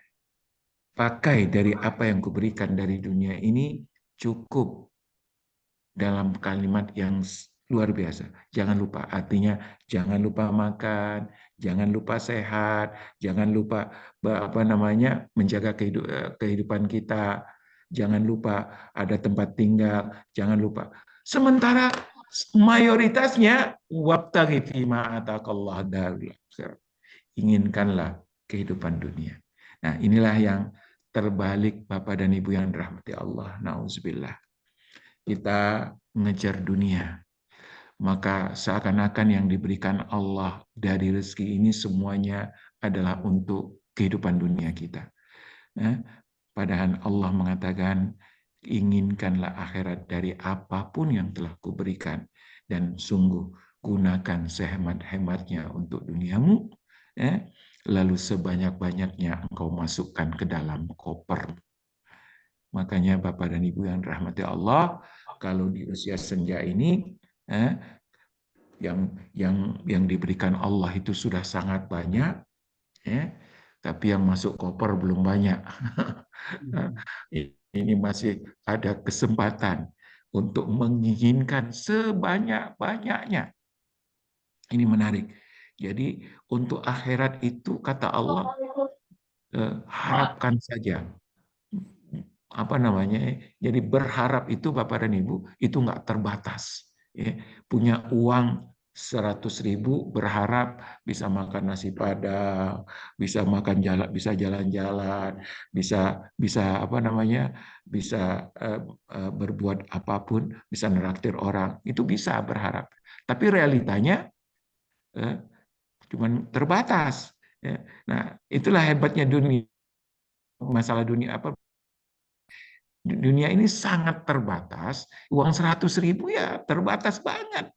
pakai dari apa yang kuberikan dari dunia ini cukup dalam kalimat yang luar biasa. Jangan lupa, artinya jangan lupa makan, jangan lupa sehat, jangan lupa menjaga kehidupan kita, jangan lupa ada tempat tinggal, jangan lupa. Sementara mayoritasnya wabtaghi fima atakallah darul akhirah. Inginkanlah kehidupan dunia. Nah, inilah yang terbalik Bapak dan Ibu yang dirahmati Allah. Nauzubillah. Kita mengejar dunia, maka seakan-akan yang diberikan Allah dari rezeki ini semuanya adalah untuk kehidupan dunia kita. Padahal Allah mengatakan, inginkanlah akhirat dari apapun yang telah kuberikan, dan sungguh gunakan sehemat-hematnya untuk duniamu, lalu sebanyak-banyaknya engkau masukkan ke dalam koper. Makanya Bapak dan Ibu yang dirahmati Allah, kalau di usia senja ini yang diberikan Allah itu sudah sangat banyak, tapi yang masuk koper belum banyak. Ini masih ada kesempatan untuk menginginkan sebanyak-banyaknya. Ini menarik. Jadi untuk akhirat itu kata Allah, harapkan saja. Jadi berharap itu Bapak dan Ibu itu nggak terbatas. Punya uang 100.000 berharap bisa makan nasi padang, bisa bisa jalan-jalan, bisa berbuat apapun, bisa neraktir orang, itu bisa berharap. Tapi realitanya cuman terbatas. Nah, itulah hebatnya dunia. Masalah dunia apa? Dunia ini sangat terbatas, uang 100.000 ya terbatas banget.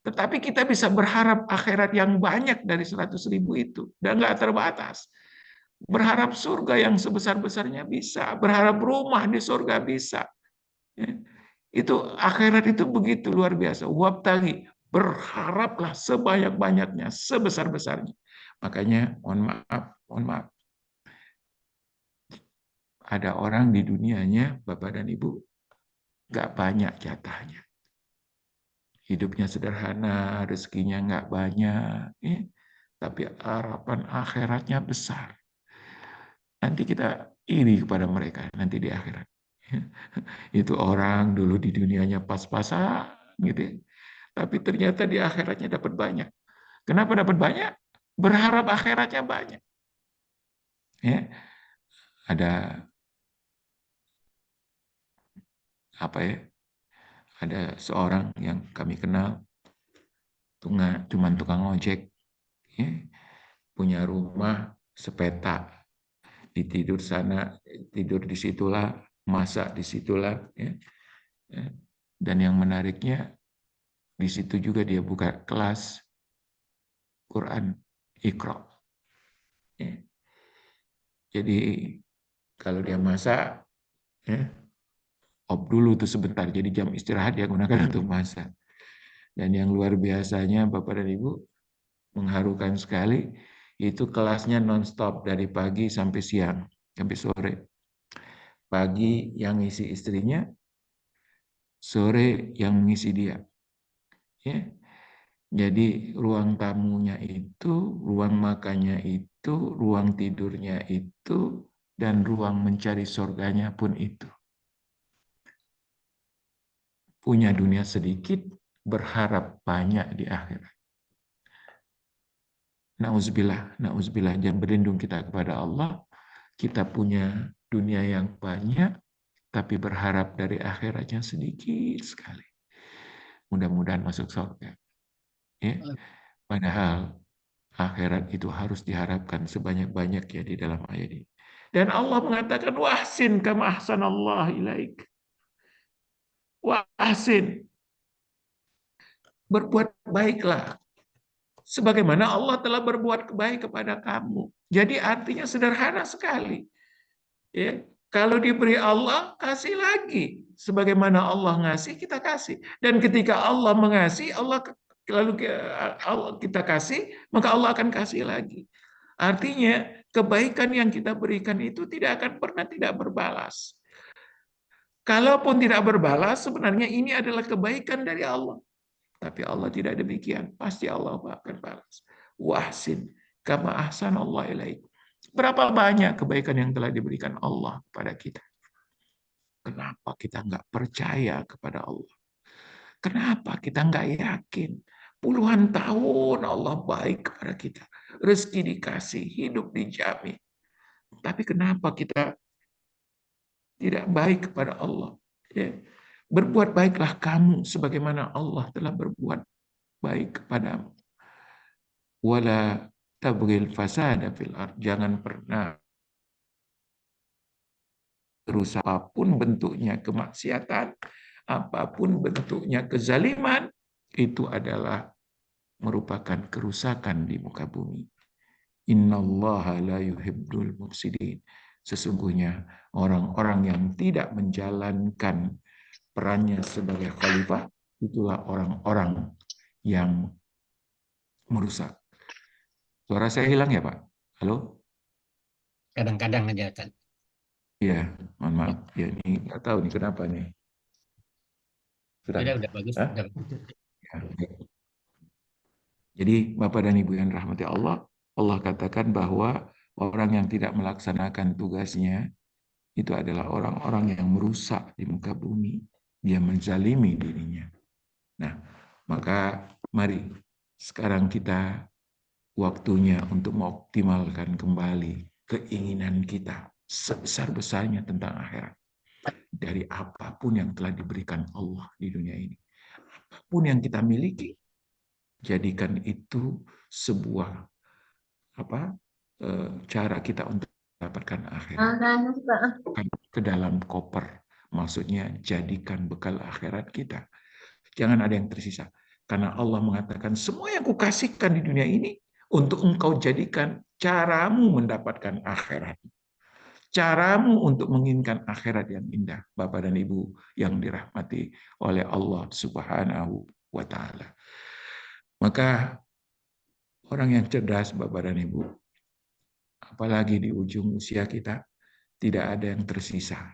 Tetapi kita bisa berharap akhirat yang banyak dari 100.000 itu, dan nggak terbatas. Berharap surga yang sebesar-besarnya bisa, berharap rumah di surga bisa. Itu akhirat itu begitu luar biasa. Wabtaghi, berharaplah sebanyak-banyaknya, sebesar-besarnya. Makanya mohon maaf. Ada orang di dunianya, Bapak dan Ibu, nggak banyak jatahnya. Hidupnya sederhana, rezekinya nggak banyak, tapi harapan akhiratnya besar. Nanti kita iri kepada mereka nanti di akhirat. Itu orang dulu di dunianya pas-pasan, gitu. Tapi ternyata di akhiratnya dapat banyak. Kenapa dapat banyak? Berharap akhiratnya banyak. Ada ada seorang yang kami kenal, cuma tukang ojek, punya rumah sepeta, tidur sana, tidur di situlah, masak di situlah, dan yang menariknya di situ juga dia buka kelas Quran Iqra. Jadi kalau dia masak, dulu tuh sebentar, jadi jam istirahat dia gunakan untuk masak. Dan yang luar biasanya Bapak dan Ibu, mengharukan sekali, itu kelasnya nonstop dari pagi sampai siang, sampai sore. Pagi yang ngisi istrinya, sore yang mengisi dia. Jadi ruang tamunya itu, ruang makannya itu, ruang tidurnya itu, dan ruang mencari surganya pun itu. Punya dunia sedikit, berharap banyak di akhirat. Nauzubillah, nauzubillah, dan berlindung kita kepada Allah. Kita punya dunia yang banyak, tapi berharap dari akhiratnya sedikit sekali. Mudah-mudahan masuk surga. Ya. Padahal akhirat itu harus diharapkan sebanyak-banyak ya di dalam ayat ini. Dan Allah mengatakan wahsin kama ahsanallah ilaik. Wahsin. Berbuat baiklah sebagaimana Allah telah berbuat baik kepada kamu. Jadi artinya sederhana sekali. Ya, kalau diberi Allah, kasih lagi. Sebagaimana Allah ngasih, kita kasih. Dan ketika Allah mengasihi, lalu kita kasih, maka Allah akan kasih lagi. Artinya, kebaikan yang kita berikan itu tidak akan pernah tidak berbalas. Kalaupun tidak berbalas, sebenarnya ini adalah kebaikan dari Allah. Tapi Allah tidak demikian. Pasti Allah akan balas. Wahsin kama ahsanallahu ilaik. Berapa banyak kebaikan yang telah diberikan Allah kepada kita. Kenapa kita nggak percaya kepada Allah? Kenapa kita nggak yakin? Puluhan tahun Allah baik kepada kita. Rezeki dikasih, hidup dijamin. Tapi kenapa kita tidak baik kepada Allah? Ya. Berbuat baiklah kamu sebagaimana Allah telah berbuat baik kepadamu. Wala tabghil fasada fil ard. Jangan pernah rusak apapun bentuknya kemaksiatan, apapun bentuknya kezaliman, itu adalah merupakan kerusakan di muka bumi. Innallaha la yuhibbul mufsidin. Sesungguhnya orang-orang yang tidak menjalankan perannya sebagai khalifah, itulah orang-orang yang merusak. Suara saya hilang ya, Pak? Halo? Kadang-kadang aja kan. Iya, mohon maaf. Ya, ini nggak tahu nih kenapa nih. Udah bagus. Hah? Udah. Ya. Jadi Bapak dan Ibu yang rahmati Allah, Allah katakan bahwa orang yang tidak melaksanakan tugasnya itu adalah orang-orang yang merusak di muka bumi. Dia menzalimi dirinya. Nah, maka mari sekarang kita waktunya untuk mengoptimalkan kembali keinginan kita sebesar-besarnya tentang akhirat. Dari apapun yang telah diberikan Allah di dunia ini. Apapun yang kita miliki, jadikan itu sebuah cara kita untuk mendapatkan akhirat. Ke dalam koper. Maksudnya jadikan bekal akhirat kita. Jangan ada yang tersisa. Karena Allah mengatakan semua yang kukasihkan di dunia ini untuk engkau jadikan caramu mendapatkan akhirat. Caramu untuk menginginkan akhirat yang indah, Bapak dan Ibu yang dirahmati oleh Allah Subhanahu wa Ta'ala. Maka orang yang cerdas, Bapak dan Ibu, apalagi di ujung usia kita, tidak ada yang tersisa.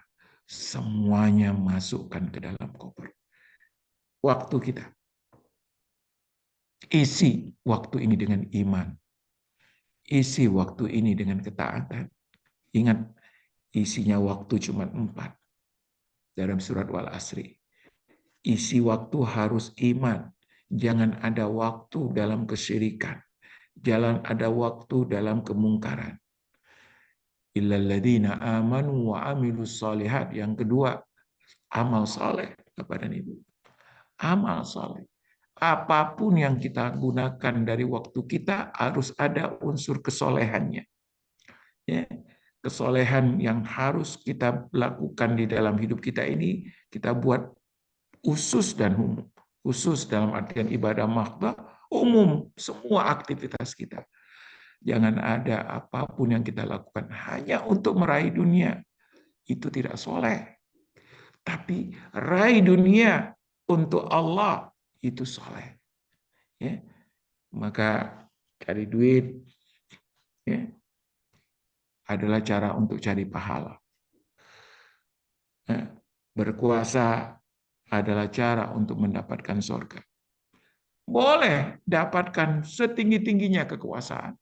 Semuanya masukkan ke dalam koper. Waktu kita. Isi waktu ini dengan iman. Isi waktu ini dengan ketaatan. Ingat, isinya waktu cuma 4. Dalam surat Wal Asri. Isi waktu harus iman. Jangan ada waktu dalam kesyirikan. Jangan ada waktu dalam kemungkaran. Illalladzina amanu wa amilus shalihat. Yang kedua, amal saleh kepada Ibu. Amal saleh. Apapun yang kita gunakan dari waktu kita harus ada unsur kesolehannya. Ya. Kesolehan yang harus kita lakukan di dalam hidup kita ini, kita buat khusus dan umum. Khusus dalam artian ibadah mahdoh, umum, semua aktivitas kita. Jangan ada apapun yang kita lakukan hanya untuk meraih dunia. Itu tidak soleh. Tapi raih dunia untuk Allah, itu soleh. Ya. Maka cari duit ya, adalah cara untuk cari pahala. Berkuasa adalah cara untuk mendapatkan surga. boleh dapatkan setinggi-tingginya kekuasaan.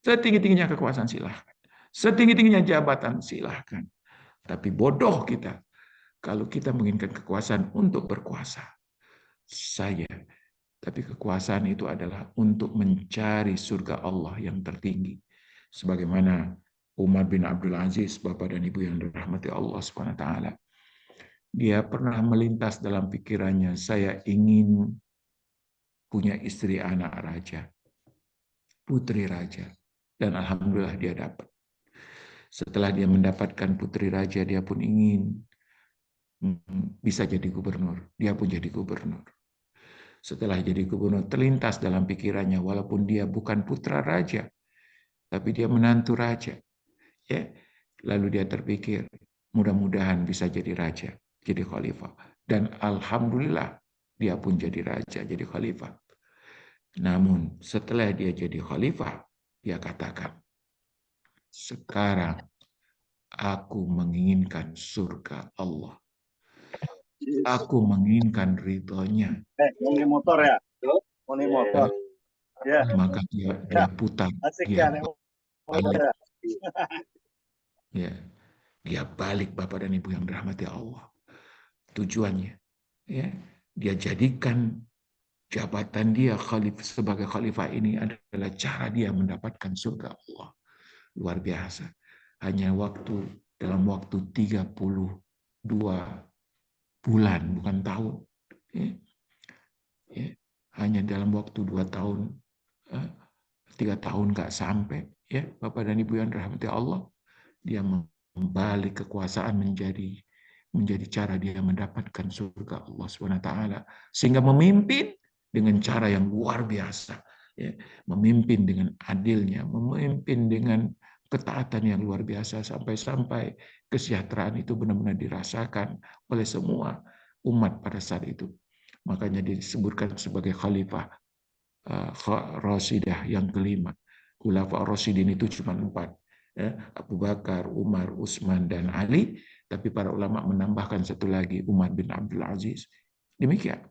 Setinggi-tingginya kekuasaan silahkan. Setinggi-tingginya jabatan silahkan. Tapi bodoh kita kalau kita menginginkan kekuasaan untuk berkuasa saja. Tapi kekuasaan itu adalah untuk mencari surga Allah yang tertinggi. Sebagaimana Umar bin Abdul Aziz, Bapak dan Ibu yang dirahmati Allah SWT, dia pernah melintas dalam pikirannya, saya ingin punya istri anak raja, putri raja. Dan alhamdulillah dia dapat. Setelah dia mendapatkan putri raja, dia pun ingin bisa jadi gubernur. Dia pun jadi gubernur. Setelah jadi gubernur, terlintas dalam pikirannya, walaupun dia bukan putra raja, tapi dia menantu raja. Ya, lalu dia terpikir, mudah-mudahan bisa jadi raja, jadi khalifah. Dan alhamdulillah, dia pun jadi raja, jadi khalifah. Namun setelah dia jadi khalifah, dia katakan, sekarang aku menginginkan surga Allah. Aku menginginkan ridhonya. Ini motor ya? Ini motor. Ya. Maka dia putar, dia balik. Ya, dia balik, Bapak dan Ibu yang dirahmati Allah. Tujuannya, ya, dia jadikan jabatan dia sebagai khalifah ini adalah cara dia mendapatkan surga Allah. Luar biasa. Hanya dalam waktu 32 bulan, bukan tahun. Ya. Ya. Hanya dalam waktu 2 tahun, 3 tahun nggak sampai, ya, Bapak dan Ibu yang dirahmati Allah, dia membalik kekuasaan menjadi cara dia mendapatkan surga Allah SWT, sehingga memimpin dengan cara yang luar biasa, ya, memimpin dengan adilnya, memimpin dengan ketaatan yang luar biasa, sampai kesejahteraan itu benar-benar dirasakan oleh semua umat pada saat itu. Makanya disebutkan sebagai khalifah Rasidah yang kelima. Khulafa Rasidin itu cuma 4. Ya, Abu Bakar, Umar, Utsman, dan Ali. Tapi para ulama menambahkan satu lagi, Umar bin Abdul Aziz. Demikian.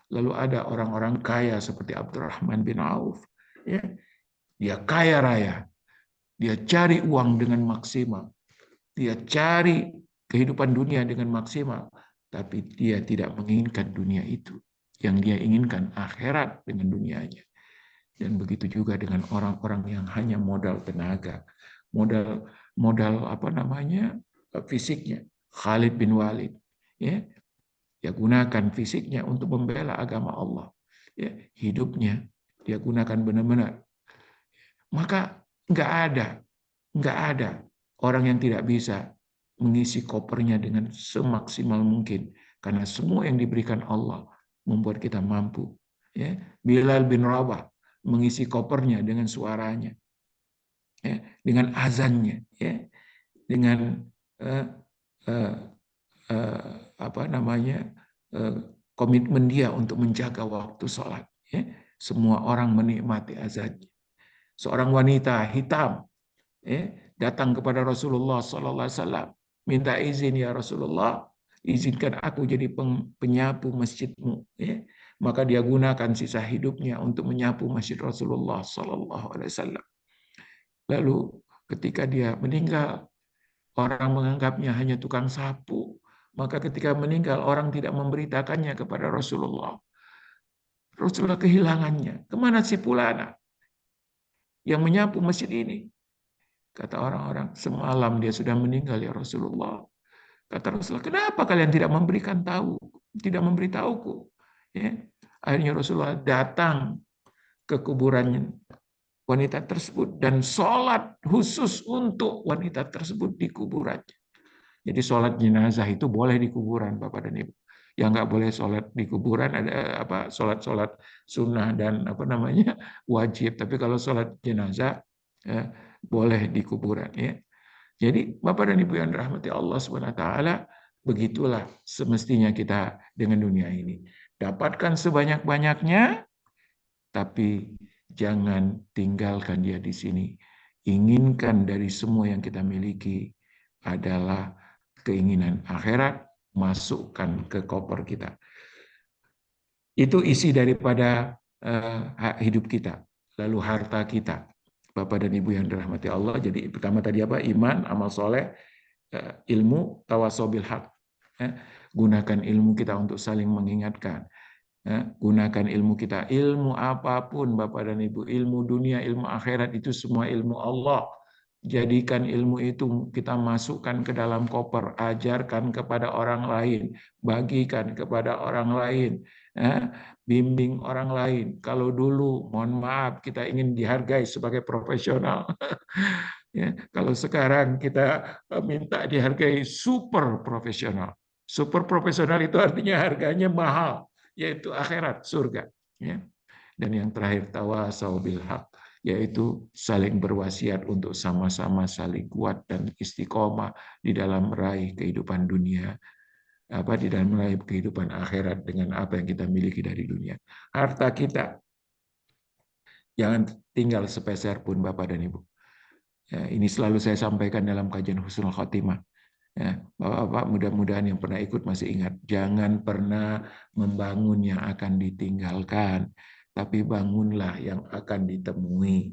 Lalu ada orang-orang kaya seperti Abdurrahman bin Auf. Ya, dia kaya raya. Dia cari uang dengan maksimal. Dia cari kehidupan dunia dengan maksimal. Tapi dia tidak menginginkan dunia itu. Yang dia inginkan akhirat dengan dunianya. Dan begitu juga dengan orang-orang yang hanya modal tenaga, modal fisiknya. Khalid bin Walid, ya, dia gunakan fisiknya untuk membela agama Allah. Ya, hidupnya dia gunakan benar-benar. Maka nggak ada orang yang tidak bisa mengisi kopernya dengan semaksimal mungkin, karena semua yang diberikan Allah membuat kita mampu. Ya, Bilal bin Rabah mengisi kopernya dengan suaranya, ya, dengan azannya, ya, dengan komitmen dia untuk menjaga waktu sholat. Ya. Semua orang menikmati azannya. Seorang wanita hitam, ya, datang kepada Rasulullah SAW, minta izin, ya Rasulullah, izinkan aku jadi penyapu masjidmu. Ya. Maka dia gunakan sisa hidupnya untuk menyapu masjid Rasulullah SAW. Lalu ketika dia meninggal, orang menganggapnya hanya tukang sapu. Maka ketika meninggal, orang tidak memberitakannya kepada Rasulullah. Rasulullah kehilangannya. Kemana si Fulana yang menyapu masjid ini? Kata orang-orang, semalam dia sudah meninggal, ya Rasulullah. Kata Rasulullah, kenapa kalian tidak memberitahuku? Ya. Akhirnya Rasulullah datang ke kuburan wanita tersebut dan sholat khusus untuk wanita tersebut di kuburannya. Jadi sholat jenazah itu boleh di kuburan, Bapak dan Ibu. Yang nggak boleh sholat di kuburan ada sholat sunnah dan wajib. Tapi kalau sholat jenazah boleh di kuburan. Ya. Jadi Bapak dan Ibu yang dirahmati Allah SWT, begitulah semestinya kita dengan dunia ini. Dapatkan sebanyak-banyaknya, tapi jangan tinggalkan dia di sini. Inginkan dari semua yang kita miliki adalah keinginan akhirat, masukkan ke koper kita. Itu isi daripada hidup kita. Lalu harta kita, Bapak dan Ibu yang dirahmati Allah. Jadi pertama tadi apa? Iman, amal soleh, ilmu, tawasobil haq. Gunakan ilmu kita untuk saling mengingatkan. Gunakan ilmu kita. Ilmu apapun Bapak dan Ibu, ilmu dunia, ilmu akhirat, itu semua ilmu Allah. Jadikan ilmu itu kita masukkan ke dalam koper, ajarkan kepada orang lain, bagikan kepada orang lain, bimbing orang lain. Kalau dulu, mohon maaf, kita ingin dihargai sebagai profesional. Ya, kalau sekarang kita minta dihargai super profesional. Super profesional itu artinya harganya mahal, yaitu akhirat, surga. Ya. Dan yang terakhir, tawasau bil haq, yaitu saling berwasiat untuk sama-sama saling kuat dan istiqomah di dalam meraih kehidupan dunia, di dalam meraih kehidupan akhirat dengan apa yang kita miliki dari dunia. Harta kita jangan tinggal sepeser pun Bapak dan Ibu. Ya, ini selalu saya sampaikan dalam kajian Husnul Khotimah. Ya, Bapak-bapak mudah-mudahan yang pernah ikut masih ingat, jangan pernah membangun yang akan ditinggalkan, tapi bangunlah yang akan ditemui.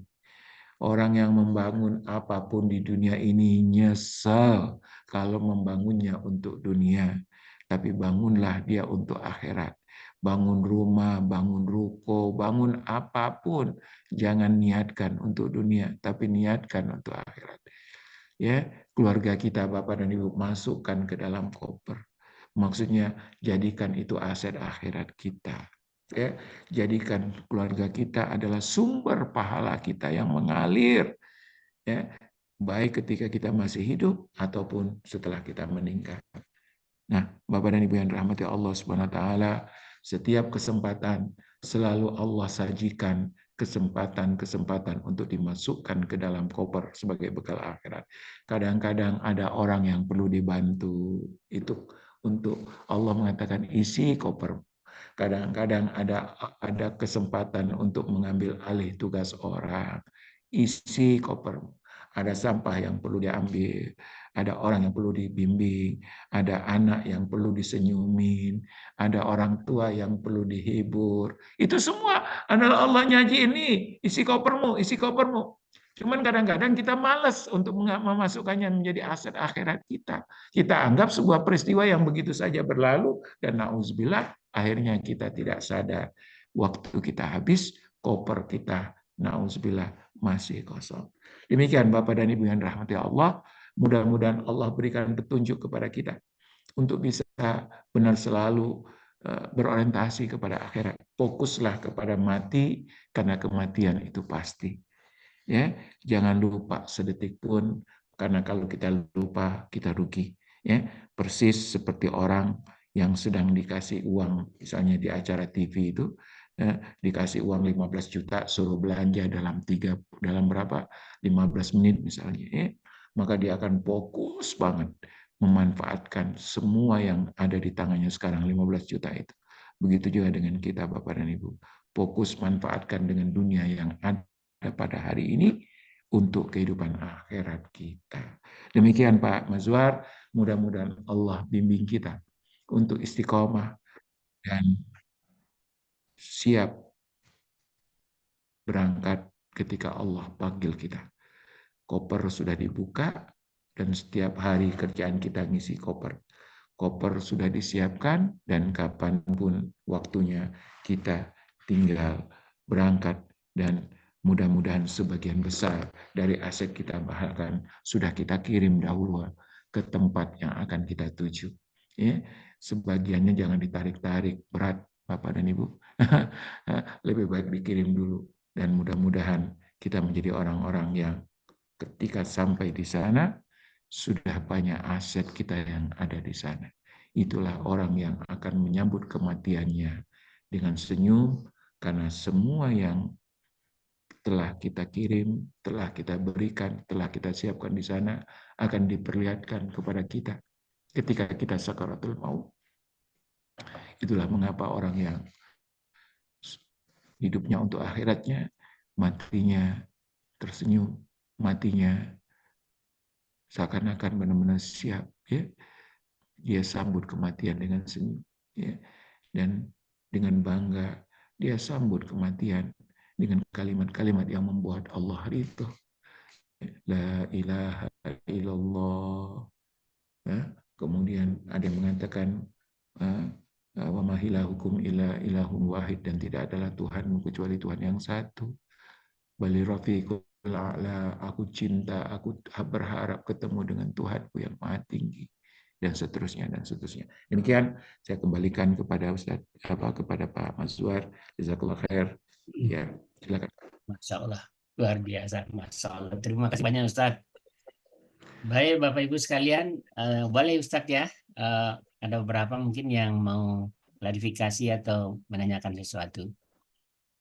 Orang yang membangun apapun di dunia ini nyesel kalau membangunnya untuk dunia, tapi bangunlah dia untuk akhirat. Bangun rumah, bangun ruko, bangun apapun, jangan niatkan untuk dunia, tapi niatkan untuk akhirat. Ya, keluarga kita Bapak dan Ibu masukkan ke dalam koper. Maksudnya jadikan itu aset akhirat kita. Ya, jadikan keluarga kita adalah sumber pahala kita yang mengalir. Ya, baik ketika kita masih hidup ataupun setelah kita meninggal. Nah, Bapak dan Ibu yang dirahmati Allah Subhanahu wa taala, setiap kesempatan selalu Allah sajikan kesempatan-kesempatan untuk dimasukkan ke dalam koper sebagai bekal akhirat. Kadang-kadang ada orang yang perlu dibantu, itu untuk Allah mengatakan isi koper. Kadang-kadang ada kesempatan untuk mengambil alih tugas orang, isi koper. Ada sampah yang perlu diambil, ada orang yang perlu dibimbing, ada anak yang perlu disenyumin, ada orang tua yang perlu dihibur. Itu semua adalah Allah nyaji ini, isi kopermu, isi kopermu. Cuman kadang-kadang kita malas untuk memasukkannya menjadi aset akhirat kita. Kita anggap sebuah peristiwa yang begitu saja berlalu, dan na'udzubillah, akhirnya kita tidak sadar. Waktu kita habis, koper kita, na'udzubillah, masih kosong. Demikian Bapak dan Ibu yang dirahmati Allah, mudah-mudahan Allah berikan petunjuk kepada kita untuk bisa benar selalu berorientasi kepada akhirat. Fokuslah kepada mati, karena kematian itu pasti. Ya, jangan lupa sedetik pun, karena kalau kita lupa kita rugi. Ya, persis seperti orang yang sedang dikasih uang, misalnya di acara TV itu, dikasih uang 15 juta, suruh belanja dalam berapa? 15 menit misalnya. Ya, maka dia akan fokus banget memanfaatkan semua yang ada di tangannya sekarang, 15 juta itu. Begitu juga dengan kita Bapak dan Ibu. Fokus manfaatkan dengan dunia yang ada pada hari ini untuk kehidupan akhirat kita. Demikian Pak Mazwar, mudah-mudahan Allah bimbing kita untuk istiqomah dan siap berangkat ketika Allah panggil kita. Koper sudah dibuka, dan setiap hari kerjaan kita ngisi koper. Koper sudah disiapkan, dan kapanpun waktunya kita tinggal berangkat, dan mudah-mudahan sebagian besar dari aset kita bahkan sudah kita kirim dahulu ke tempat yang akan kita tuju. Ya, sebagiannya jangan ditarik-tarik, berat Bapak dan Ibu. Lebih baik dikirim dulu, dan mudah-mudahan kita menjadi orang-orang yang ketika sampai di sana sudah banyak aset kita yang ada di sana. Itulah orang yang akan menyambut kematiannya dengan senyum, karena semua yang telah kita kirim, telah kita berikan, telah kita siapkan di sana akan diperlihatkan kepada kita ketika kita sakaratul maut. Itulah mengapa orang yang hidupnya untuk akhiratnya, matinya tersenyum, matinya seakan-akan benar-benar siap. Ya, dia sambut kematian dengan senyum. Ya. Dan dengan bangga dia sambut kematian dengan kalimat-kalimat yang membuat Allah ridho. La ilaha illallah. Ya. Kemudian ada yang mengatakan wa ma ilahukum illa ilahun wahid, dan tidak adalah Tuhanmu kecuali Tuhan yang satu. Bali rafiqul a'la, aku cinta, aku berharap ketemu dengan Tuhanku yang maha tinggi, dan seterusnya dan seterusnya. Demikian saya kembalikan kepada Ustaz, kepada Pak Mazwar. Jazakallah khair. Ya, silakan. Masya Allah, luar biasa. Masya Allah. Terima kasih banyak Ustaz. Baik Bapak Ibu sekalian, boleh Ustaz ya, ada beberapa mungkin yang mau klarifikasi atau menanyakan sesuatu.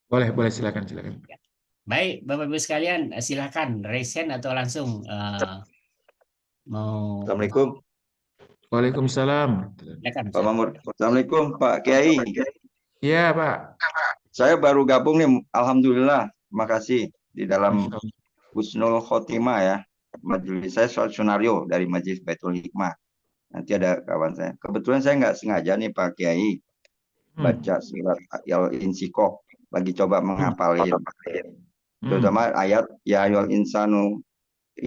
Boleh silakan. Baik Bapak Ibu sekalian, silakan raise hand atau langsung mau. Assalamualaikum. Waalaikumsalam. Silakan, Pak Mamur. Assalamualaikum Pak Kiai. Iya Pak. Saya baru gabung nih. Alhamdulillah. Terima kasih. Di dalam husnul khotimah ya. Majelis saya soal skenario dari Majelis Baitul Hikmah. Nanti ada kawan saya. Kebetulan saya nggak sengaja nih Pak Kiai baca surat Al-Insyikok. Lagi coba menghafalin. Terutama ayat ya ayyuhal insanu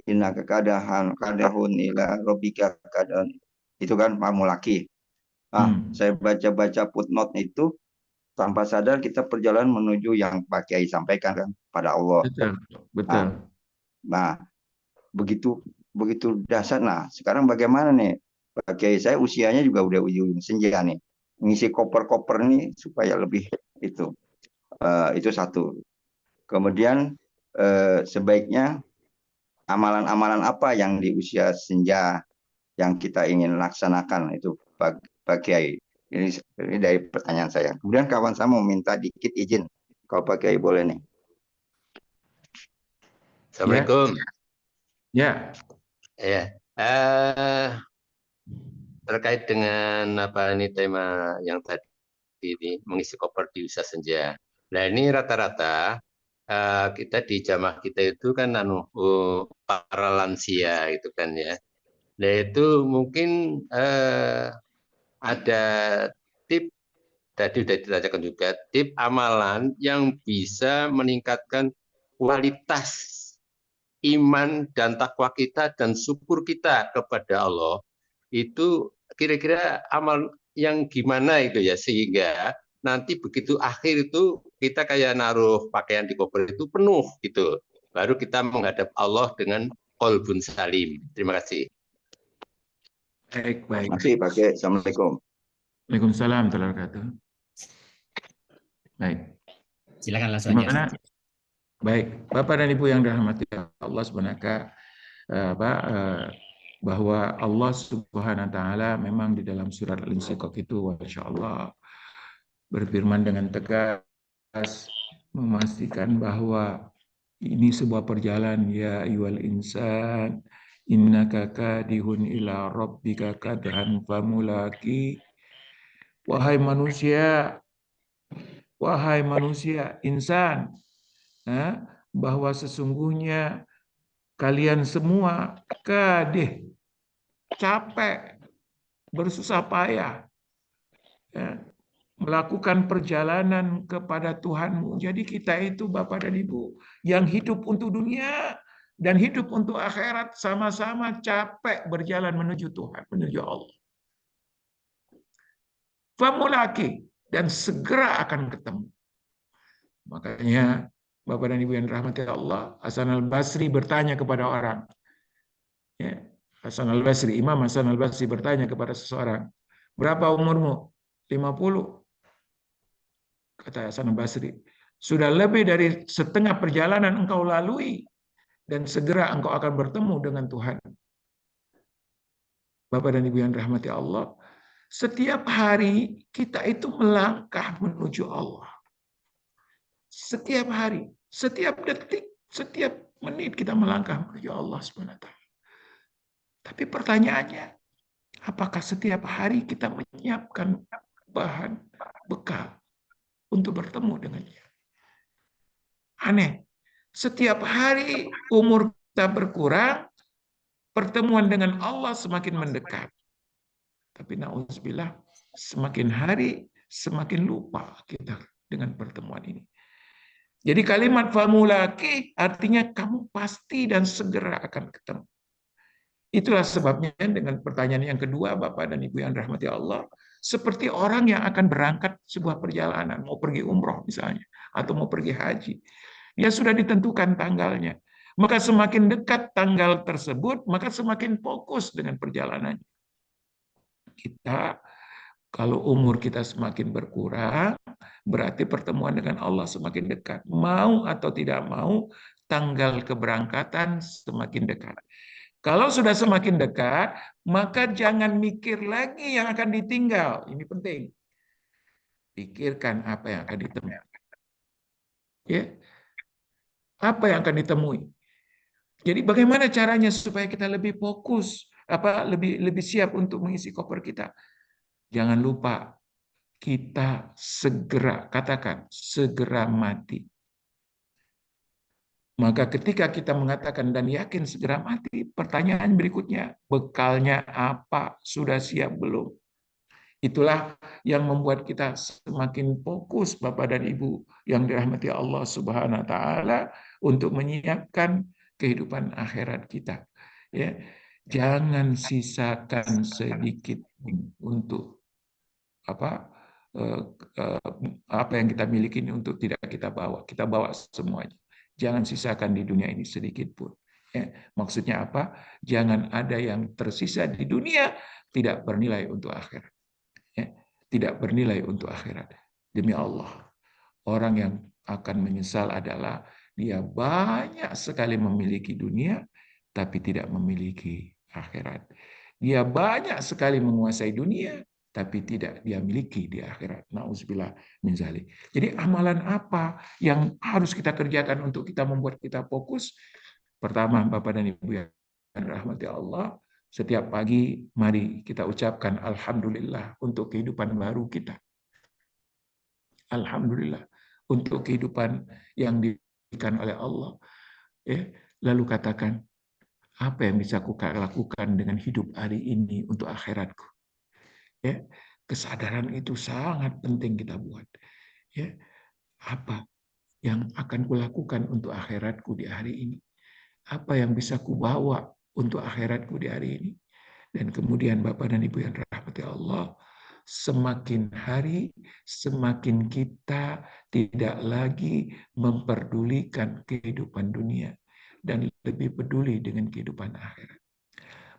innaka kadahun ila rabbika kadahun. Itu kan mamulaki. Saya baca footnote itu tanpa sadar kita perjalanan menuju yang Pak Kiai sampaikan kan pada Allah. Betul. Nah, begitu dasar. Nah, sekarang bagaimana nih Pak Kiai, saya usianya juga udah ujung senja nih. Ngisi koper-koper nih supaya lebih itu satu. Kemudian sebaiknya amalan-amalan apa yang di usia senja yang kita ingin laksanakan itu Pak Kiai. Ini dari pertanyaan saya. Kemudian kawan saya mau minta dikit izin kalau Pak Kiai boleh nih. Assalamualaikum. Ya. Terkait dengan apa ini tema yang tadi ini mengisi koper di usia senja. Nah ini rata-rata kita di jamaah kita itu kan para lansia itu kan ya. Nah itu mungkin ada tip tadi sudah ditanyakan juga, tip amalan yang bisa meningkatkan kualitas iman dan takwa kita dan syukur kita kepada Allah. Itu kira-kira amal yang gimana itu ya, sehingga nanti begitu akhir itu kita kayak naruh pakaian di koper itu penuh gitu, baru kita menghadap Allah dengan qalbun salim. Terima kasih. Baik. Terima kasih Pak Kiai. Assalamualaikum. Waalaikumsalam warahmatullahi wabarakatuh. Baik. Silakan langsung aja. Baik, Bapak dan Ibu yang dirahmati Allah Subhanahu bahwa Allah Subhanahu wa taala memang di dalam surat Al-Insyikok itu masyaallah berfirman dengan tegas memastikan bahwa ini sebuah perjalanan, ya ayyuhal insan innaka kadihun ila rabbika kadhan famulaki. Wahai manusia, insan, bahwa sesungguhnya kalian semua capek, bersusah payah, melakukan perjalanan kepada Tuhanmu. Jadi kita itu Bapak dan Ibu yang hidup untuk dunia dan hidup untuk akhirat sama-sama capek berjalan menuju Tuhan, menuju Allah. Famulaki, dan segera akan ketemu. Makanya Bapak dan Ibu yang dirahmati Allah, Hasan al-Basri bertanya kepada orang. Ya, Imam Hasan al-Basri bertanya kepada seseorang, berapa umurmu? 50. Kata Hasan al-Basri, sudah lebih dari setengah perjalanan engkau lalui dan segera engkau akan bertemu dengan Tuhan. Bapak dan Ibu yang dirahmati Allah, setiap hari kita itu melangkah menuju Allah. Setiap hari, setiap detik, setiap menit kita melangkah menuju Allah SWT. Tapi pertanyaannya, apakah setiap hari kita menyiapkan bahan bekal untuk bertemu dengannya? Aneh, setiap hari umur kita berkurang, pertemuan dengan Allah semakin mendekat. Tapi na'udzubillah, semakin hari semakin lupa kita dengan pertemuan ini. Jadi kalimat famulaki artinya kamu pasti dan segera akan ketemu. Itulah sebabnya dengan pertanyaan yang kedua, Bapak dan Ibu yang dirahmati Allah, seperti orang yang akan berangkat sebuah perjalanan, mau pergi umroh misalnya, atau mau pergi haji. Dia sudah ditentukan tanggalnya. Maka semakin dekat tanggal tersebut, maka semakin fokus dengan perjalanannya. Kita, kalau umur kita semakin berkurang, berarti pertemuan dengan Allah semakin dekat. Mau atau tidak mau, tanggal keberangkatan semakin dekat. Kalau sudah semakin dekat, maka jangan mikir lagi yang akan ditinggal. Ini penting. Pikirkan apa yang akan ditemui. Ya. Apa yang akan ditemui. Jadi bagaimana caranya supaya kita lebih fokus, lebih siap untuk mengisi koper kita. Jangan lupa kita segera, katakan, segera mati. Maka ketika kita mengatakan dan yakin segera mati, pertanyaan berikutnya, bekalnya apa? Sudah siap belum? Itulah yang membuat kita semakin fokus, Bapak dan Ibu yang dirahmati Allah Subhanahu wa taala, untuk menyiapkan kehidupan akhirat kita. Ya. Jangan sisakan sedikit untuk apa yang kita miliki ini untuk tidak kita bawa. Kita bawa semuanya. Jangan sisakan di dunia ini sedikit pun. Ya, maksudnya apa? Jangan ada yang tersisa di dunia tidak bernilai untuk akhirat. Ya, tidak bernilai untuk akhirat. Demi Allah, orang yang akan menyesal adalah dia banyak sekali memiliki dunia, tapi tidak memiliki akhirat. Dia banyak sekali menguasai dunia, tapi tidak dia miliki di akhirat. Nauzubillah min dzalik. Jadi amalan apa yang harus kita kerjakan untuk kita membuat kita fokus? Pertama, Bapak dan Ibu yang dirahmati Allah, setiap pagi mari kita ucapkan alhamdulillah untuk kehidupan baru kita. Alhamdulillah untuk kehidupan yang diberikan oleh Allah. Lalu katakan, apa yang bisa aku lakukan dengan hidup hari ini untuk akhiratku? Ya, kesadaran itu sangat penting kita buat. Ya, apa yang akan kulakukan untuk akhiratku di hari ini? Apa yang bisa kubawa untuk akhiratku di hari ini? Dan kemudian Bapak dan Ibu yang dirahmati Allah, semakin hari semakin kita tidak lagi memperdulikan kehidupan dunia dan lebih peduli dengan kehidupan akhirat.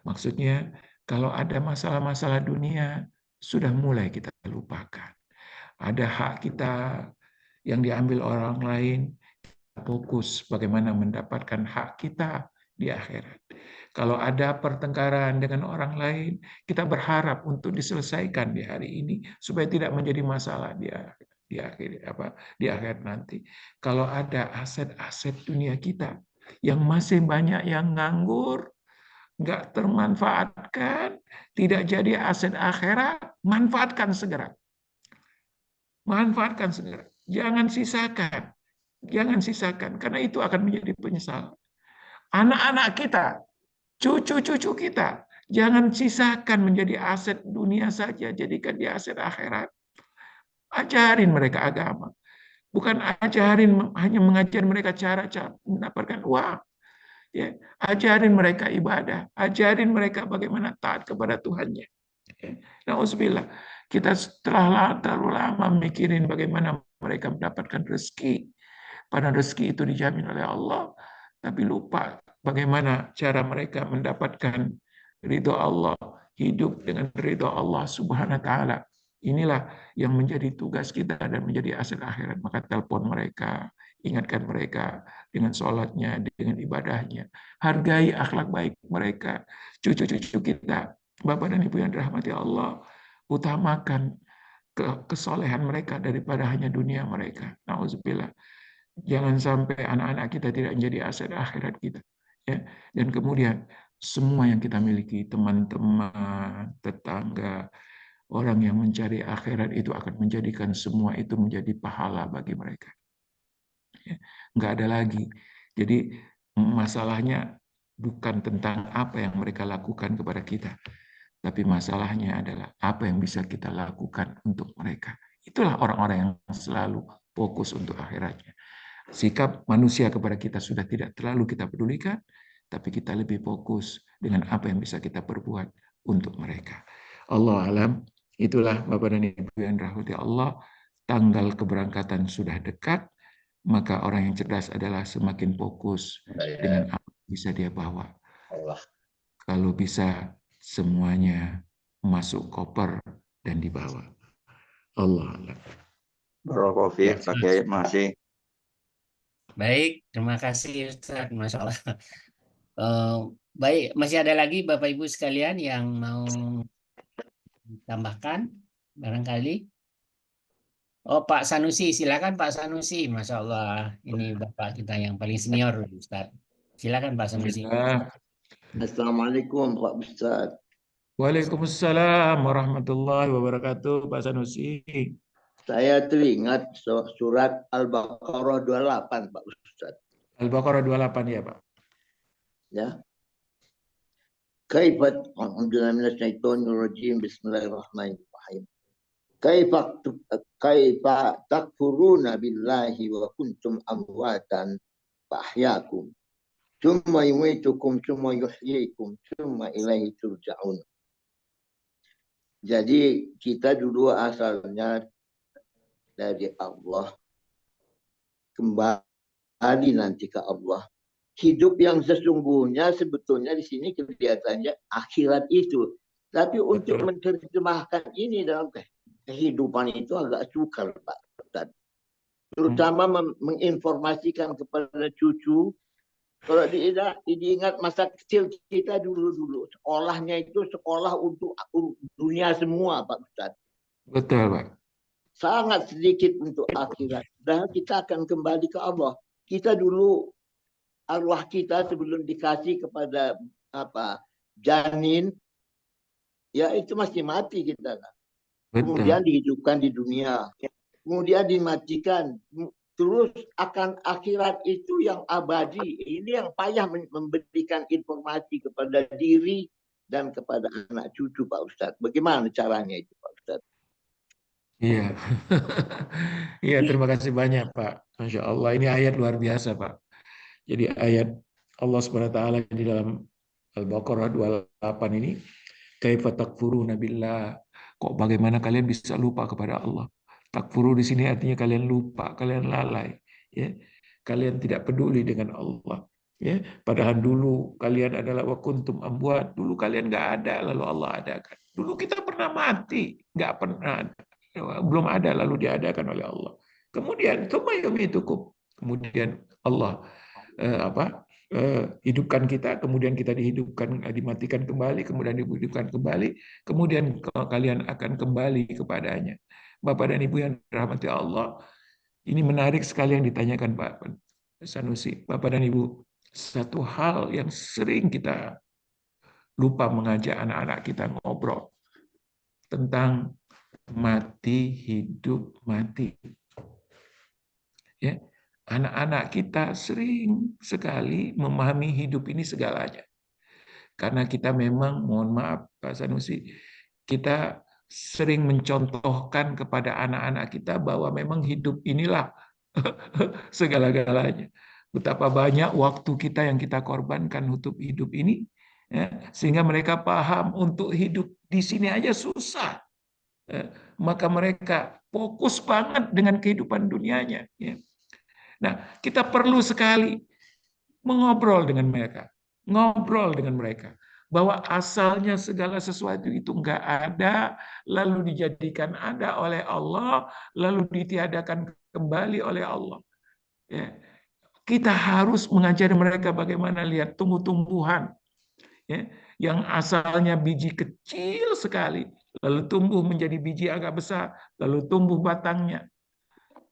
Maksudnya, kalau ada masalah-masalah dunia, sudah mulai kita lupakan. Ada hak kita yang diambil orang lain, fokus bagaimana mendapatkan hak kita di akhirat. Kalau ada pertengkaran dengan orang lain, kita berharap untuk diselesaikan di hari ini, supaya tidak menjadi masalah di akhir nanti. Kalau ada aset-aset dunia kita yang masih banyak yang nganggur, nggak termanfaatkan, tidak jadi aset akhirat, manfaatkan segera. Manfaatkan segera. Jangan sisakan. Jangan sisakan, karena itu akan menjadi penyesalan. Anak-anak kita, cucu-cucu kita, jangan sisakan menjadi aset dunia saja, jadikan dia aset akhirat. Ajarin mereka agama. Bukan hanya mengajar mereka cara mendapatkan uang. Ya, ajarin mereka ibadah, ajarin mereka bagaimana taat kepada Tuhannya. Nauzubillah, kita setelah terlalu lama mikirin bagaimana mereka mendapatkan rezeki, padahal rezeki itu dijamin oleh Allah, tapi lupa bagaimana cara mereka mendapatkan ridho Allah, hidup dengan ridho Allah Subhanahu wa taala. Inilah yang menjadi tugas kita dan menjadi aset akhirat. Maka telepon mereka, ingatkan mereka dengan sholatnya, dengan ibadahnya. Hargai akhlak baik mereka. Cucu-cucu kita, Bapak dan Ibu yang dirahmati Allah, utamakan kesolehan mereka daripada hanya dunia mereka. Nauzubillah. Jangan sampai anak-anak kita tidak menjadi aset akhirat kita. Ya. Dan kemudian semua yang kita miliki, teman-teman, tetangga, orang yang mencari akhirat itu akan menjadikan semua itu menjadi pahala bagi mereka. Nggak ada lagi. Jadi masalahnya bukan tentang apa yang mereka lakukan kepada kita, tapi masalahnya adalah apa yang bisa kita lakukan untuk mereka. Itulah orang-orang yang selalu fokus untuk akhiratnya. Sikap manusia kepada kita sudah tidak terlalu kita pedulikan, tapi kita lebih fokus dengan apa yang bisa kita perbuat untuk mereka. Allah alam, itulah Bapak dan Ibu yang dirahmati Allah, tanggal keberangkatan sudah dekat, maka orang yang cerdas adalah semakin fokus dengan apa yang bisa dia bawa. Kalau bisa semuanya masuk koper dan dibawa. Allah alam. Barakallahu fiik, Pak Kiai. Masih. Baik, terima kasih Ustaz. Masya Allah. Baik, masih ada lagi Bapak Ibu sekalian yang mau tambahkan barangkali? Oh, Pak Sanusi, silakan Pak Sanusi. Masya Allah, ini Bapak kita yang paling senior, Ustaz. Silakan Pak Sanusi. Assalamualaikum Pak Ustaz. Waalaikumsalam warahmatullahi wabarakatuh, Pak Sanusi. Saya teringat surat Al-Baqarah 28 Pak Ustaz. Al-Baqarah 28 ya Pak. Ya. Kaifat alhamdulillah minasyaitonirrajim bismillahirrahmanirrahim. Kaifa takfuruna billahi wa kuntum amwatan fahyakum. Tsumma yumitukum tsumma yuhyikum tsumma ilaihi turja'un. Jadi kita dulu asalnya dari Allah, kembali nanti ke Allah. Hidup yang sesungguhnya sebetulnya di sini kelihatannya akhirat itu. Tapi untuk menerjemahkan ini dalam kehidupan itu agak sukar Pak Ustaz. Terutama menginformasikan kepada cucu. Kalau diingat masa kecil kita dulu sekolahnya itu sekolah untuk dunia semua Pak Ustaz. Betul Pak. Sangat sedikit untuk akhirat. Dan kita akan kembali ke Allah. Kita dulu arwah kita sebelum dikasih kepada janin, ya itu masih mati kita. Kemudian dihidupkan di dunia. Kemudian dimatikan. Terus akan akhirat itu yang abadi. Ini yang payah memberikan informasi kepada diri dan kepada anak cucu Pak Ustadz. Bagaimana caranya itu Pak Ustadz? Iya, iya terima kasih banyak Pak. Masya Allah ini ayat luar biasa Pak. Jadi ayat Allah SWT di dalam Al-Baqarah 28 ini, kaifa takfuruna billah. Kok bagaimana kalian bisa lupa kepada Allah? Takfuru di sini artinya kalian lupa, kalian lalai, ya. Kalian tidak peduli dengan Allah, ya. Padahal dulu kalian adalah wa kuntum amwat, dulu kalian nggak ada lalu Allah adakan. Dulu kita pernah mati, nggak pernah ada. Belum ada lalu diadakan oleh Allah. Kemudian kemudian Allah hidupkan kita, kemudian kita dihidupkan, dimatikan kembali, kemudian dihidupkan kembali, kemudian kalian akan kembali kepadanya. Bapak dan Ibu yang dirahmati Allah, ini menarik sekali yang ditanyakan Pak Sanusi. Bapak dan Ibu, satu hal yang sering kita lupa mengajak anak-anak kita ngobrol tentang mati, hidup, mati. Ya, anak-anak kita sering sekali memahami hidup ini segalanya. Karena kita memang, mohon maaf Pak Sanusi, kita sering mencontohkan kepada anak-anak kita bahwa memang hidup inilah segala-galanya. Betapa banyak waktu kita yang kita korbankan untuk hidup ini, ya, sehingga mereka paham untuk hidup di sini aja susah. Maka mereka fokus banget dengan kehidupan dunianya. Ya. Nah, kita perlu sekali mengobrol dengan mereka, bahwa asalnya segala sesuatu itu enggak ada, lalu dijadikan ada oleh Allah, lalu ditiadakan kembali oleh Allah. Ya. Kita harus mengajari mereka bagaimana lihat tumbuh-tumbuhan, ya, yang asalnya biji kecil sekali, lalu tumbuh menjadi biji agak besar, lalu tumbuh batangnya.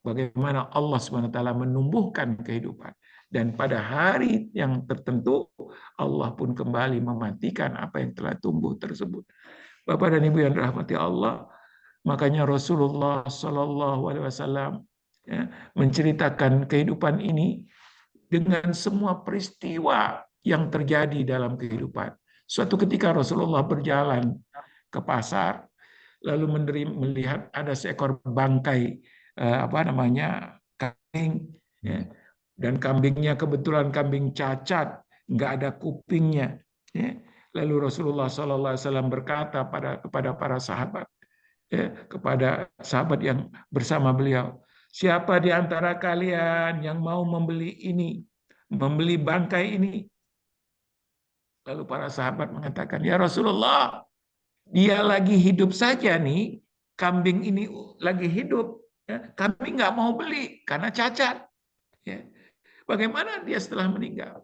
Bagaimana Allah SWT menumbuhkan kehidupan. Dan pada hari yang tertentu, Allah pun kembali mematikan apa yang telah tumbuh tersebut. Bapak dan Ibu yang dirahmati Allah, makanya Rasulullah SAW ya, menceritakan kehidupan ini dengan semua peristiwa yang terjadi dalam kehidupan. Suatu ketika Rasulullah berjalan ke pasar, lalu melihat ada seekor bangkai kambing, ya. Dan kambingnya kebetulan kambing cacat, nggak ada kupingnya. Ya. Lalu Rasulullah SAW berkata kepada para sahabat, ya, kepada sahabat yang bersama beliau, siapa di antara kalian yang mau membeli bangkai ini? Lalu para sahabat mengatakan, ya Rasulullah, dia lagi hidup saja nih, kambing ini lagi hidup, ya, kami nggak mau beli karena cacat. Ya. Bagaimana dia setelah meninggal?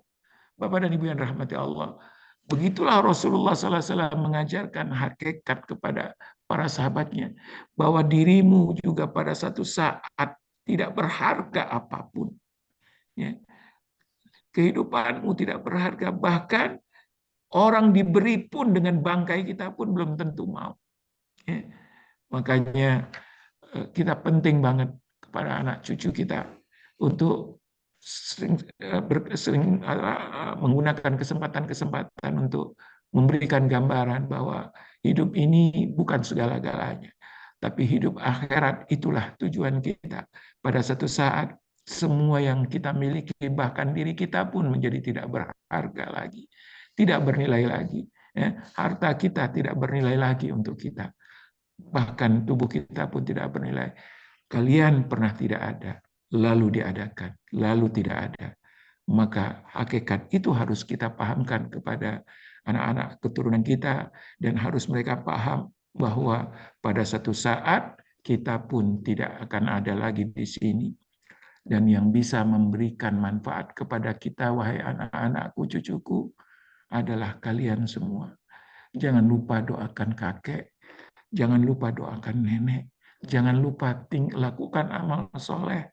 Bapak dan Ibu yang rahmati Allah, begitulah Rasulullah SAW mengajarkan hakikat kepada para sahabatnya, bahwa dirimu juga pada satu saat tidak berharga apapun. Ya. Kehidupanmu tidak berharga, bahkan orang diberi pun dengan bangkai kita pun belum tentu mau. Ya. Makanya kita penting banget kepada anak cucu kita untuk sering menggunakan kesempatan-kesempatan untuk memberikan gambaran bahwa hidup ini bukan segala-galanya, tapi hidup akhirat itulah tujuan kita. Pada satu saat semua yang kita miliki, bahkan diri kita pun menjadi tidak berharga lagi, tidak bernilai lagi. Harta kita tidak bernilai lagi untuk kita, bahkan tubuh kita pun tidak bernilai. Kalian pernah tidak ada, lalu diadakan, lalu tidak ada. Maka hakikat itu harus kita pahamkan kepada anak-anak keturunan kita, dan harus mereka paham bahwa pada satu saat kita pun tidak akan ada lagi di sini. Dan yang bisa memberikan manfaat kepada kita, wahai anak-anakku, cucuku, adalah kalian semua. Jangan lupa doakan kakek, jangan lupa doakan nenek, jangan lupa lakukan amal soleh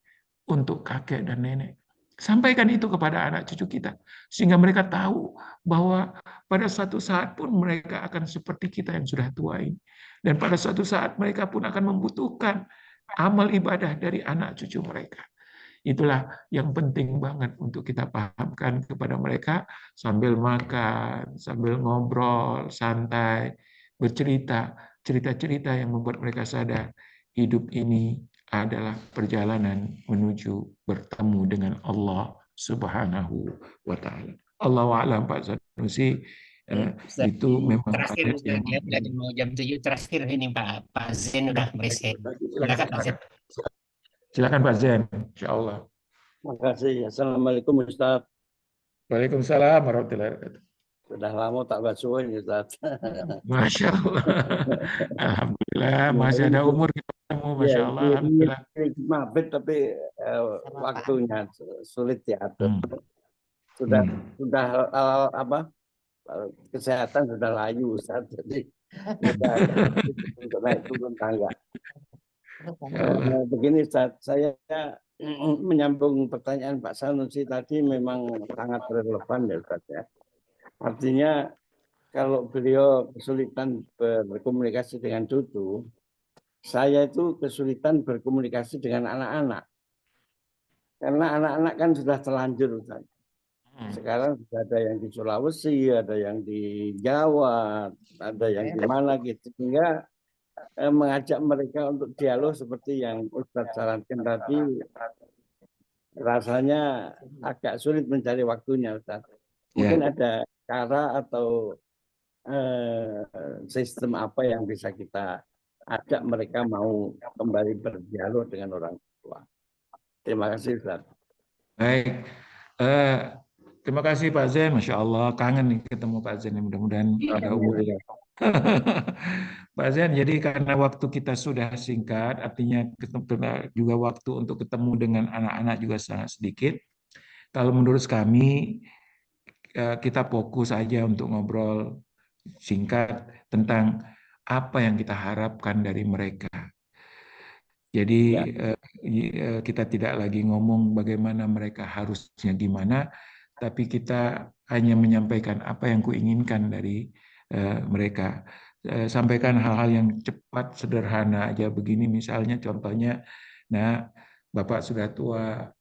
untuk kakek dan nenek. Sampaikan itu kepada anak cucu kita, sehingga mereka tahu bahwa pada suatu saat pun mereka akan seperti kita yang sudah tua ini. Dan pada suatu saat mereka pun akan membutuhkan amal ibadah dari anak cucu mereka. Itulah yang penting banget untuk kita pahamkan kepada mereka sambil makan, sambil ngobrol, santai, bercerita, cerita-cerita yang membuat mereka sadar hidup ini adalah perjalanan menuju bertemu dengan Allah Subhanahu wa Ta'ala. Allahu a'lam, Pak Sanusi. Itu memang terakhir, yang mau jam 7 terakhir ini Pak Zen udah beres. Silakan Pak Zen. Silakan Pak Zen, insyaallah. Terima kasih. Assalamualaikum Ustaz. Waalaikumsalam warahmatullahi wabarakatuh. Sudah lama tak basuhin Ustaz. Masya Allah. Alhamdulillah masih ada umur kita ketemu. Masya Allah. Alhamdulillah. Mabit tapi waktunya sulit diatur. Sudah kesehatan sudah layu Ustaz. Jadi untuk naik turun tangga. Begini Ustaz, saya menyambung pertanyaan Pak Sanusi tadi memang sangat relevan ya Ustaz ya. Artinya kalau beliau kesulitan berkomunikasi dengan cucu, saya itu kesulitan berkomunikasi dengan anak-anak. Karena anak-anak kan sudah terlanjur Ustaz. Sekarang sudah ada yang di Sulawesi, ada yang di Jawa, ada yang di mana gitu. Sehingga mengajak mereka untuk dialog seperti yang Ustaz sarankan tadi, rasanya agak sulit mencari waktunya Ustaz. Mungkin ada cara atau sistem apa yang bisa kita ajak mereka mau kembali berdialog dengan orang tua. Terima kasih Ustaz. Baik. Terima kasih Pak Zen, Masya Allah, kangen nih ketemu Pak Zen, mudah-mudahan ada umur. Pak Zen, jadi karena waktu kita sudah singkat, artinya juga waktu untuk ketemu dengan anak-anak juga sangat sedikit. Kalau menurut kami, kita fokus aja untuk ngobrol singkat tentang apa yang kita harapkan dari mereka. Jadi kita tidak lagi ngomong bagaimana mereka harusnya gimana, tapi kita hanya menyampaikan apa yang kuinginkan dari mereka. Sampaikan hal-hal yang cepat, sederhana aja begini, misalnya contohnya, nah Bapak sudah tua,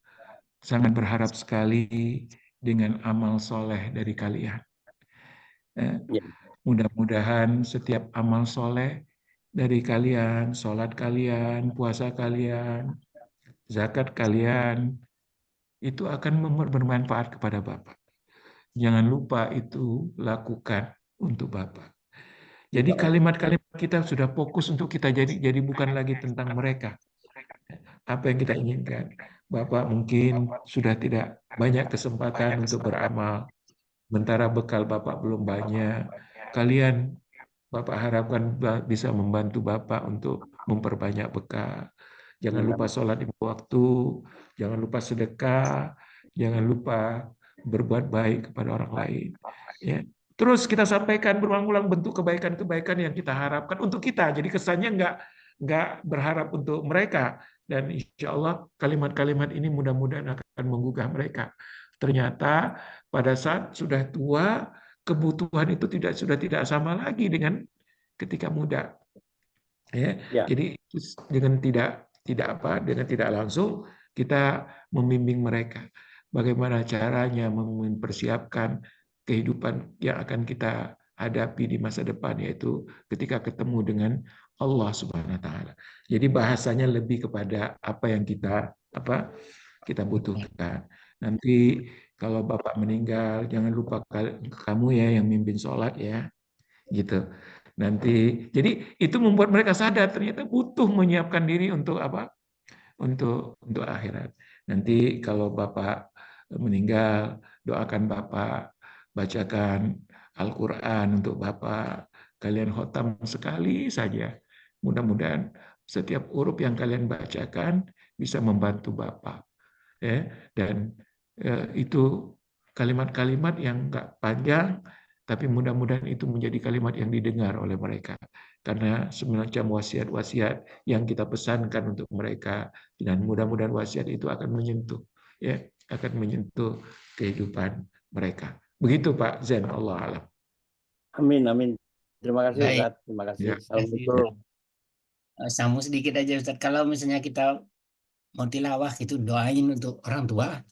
sangat berharap sekali dengan amal soleh dari kalian. Mudah-mudahan setiap amal soleh dari kalian, sholat kalian, puasa kalian, zakat kalian, itu akan bermanfaat kepada Bapak. Jangan lupa itu lakukan untuk Bapak. Jadi kalimat-kalimat kita sudah fokus untuk kita jadi bukan lagi tentang mereka. Apa yang kita inginkan. Bapak mungkin sudah tidak banyak kesempatan untuk beramal. Sementara bekal Bapak belum banyak. Kalian Bapak harapkan bisa membantu Bapak untuk memperbanyak bekal. Jangan lupa sholat di waktu, jangan lupa sedekah, jangan lupa berbuat baik kepada orang lain. Ya. Terus kita sampaikan berulang-ulang bentuk kebaikan-kebaikan yang kita harapkan untuk kita. Jadi kesannya nggak berharap untuk mereka. Dan insya Allah kalimat-kalimat ini mudah-mudahan akan menggugah mereka. Ternyata pada saat sudah tua, kebutuhan itu sudah tidak sama lagi dengan ketika muda. Ya. Jadi dengan tidak langsung kita membimbing mereka bagaimana caranya mempersiapkan kehidupan yang akan kita hadapi di masa depan, yaitu ketika ketemu dengan Allah Subhanahu wa taala. Jadi bahasanya lebih kepada apa yang kita butuhkan. Nanti kalau Bapak meninggal, jangan lupa kamu ya yang mimpin sholat ya, gitu. Nanti, jadi itu membuat mereka sadar ternyata butuh menyiapkan diri untuk apa? Untuk akhirat. Nanti kalau Bapak meninggal, doakan Bapak, bacakan Al-Quran untuk Bapak. Kalian khotam sekali saja. Mudah-mudahan setiap huruf yang kalian bacakan bisa membantu Bapak. Ya, dan itu kalimat-kalimat yang enggak panjang, tapi mudah-mudahan itu menjadi kalimat yang didengar oleh mereka. Karena semacam wasiat-wasiat yang kita pesankan untuk mereka, dan mudah-mudahan wasiat itu akan menyentuh kehidupan mereka. Begitu Pak Zain, Allah alam. Amin, amin. Terima kasih Baik. Ustaz. Terima kasih. Ya. Assalamualaikum. Sambung sedikit aja Ustaz. Kalau misalnya kita mau tilawah itu doain untuk orang tua,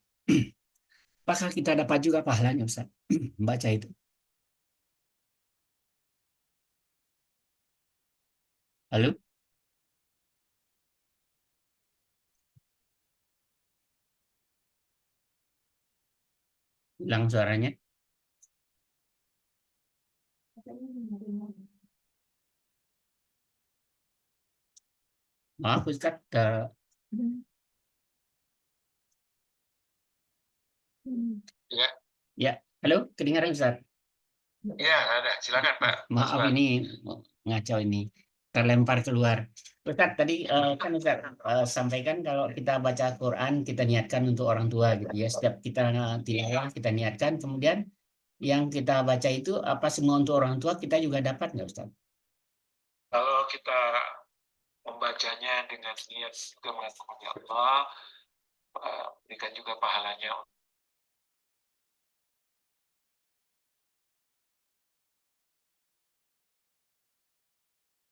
apakah kita dapat juga pahalanya Ustaz? Baca itu. Halo? Hilang suaranya. Maaf Ustaz. Ya. Ya, halo, kedengaran Ustaz? Ya, ada. Silakan Pak. Maaf ini ngacau ini. Terlempar keluar. Ustaz, tadi kan Ustaz sampaikan kalau kita baca Quran, kita niatkan untuk orang tua gitu ya. Setiap kita tilawah, kita niatkan. Kemudian yang kita baca itu apa semua untuk orang tua kita juga dapat nggak Ustaz? Kalau kita membacanya dengan niat juga mengatakan Allah, berikan juga pahalanya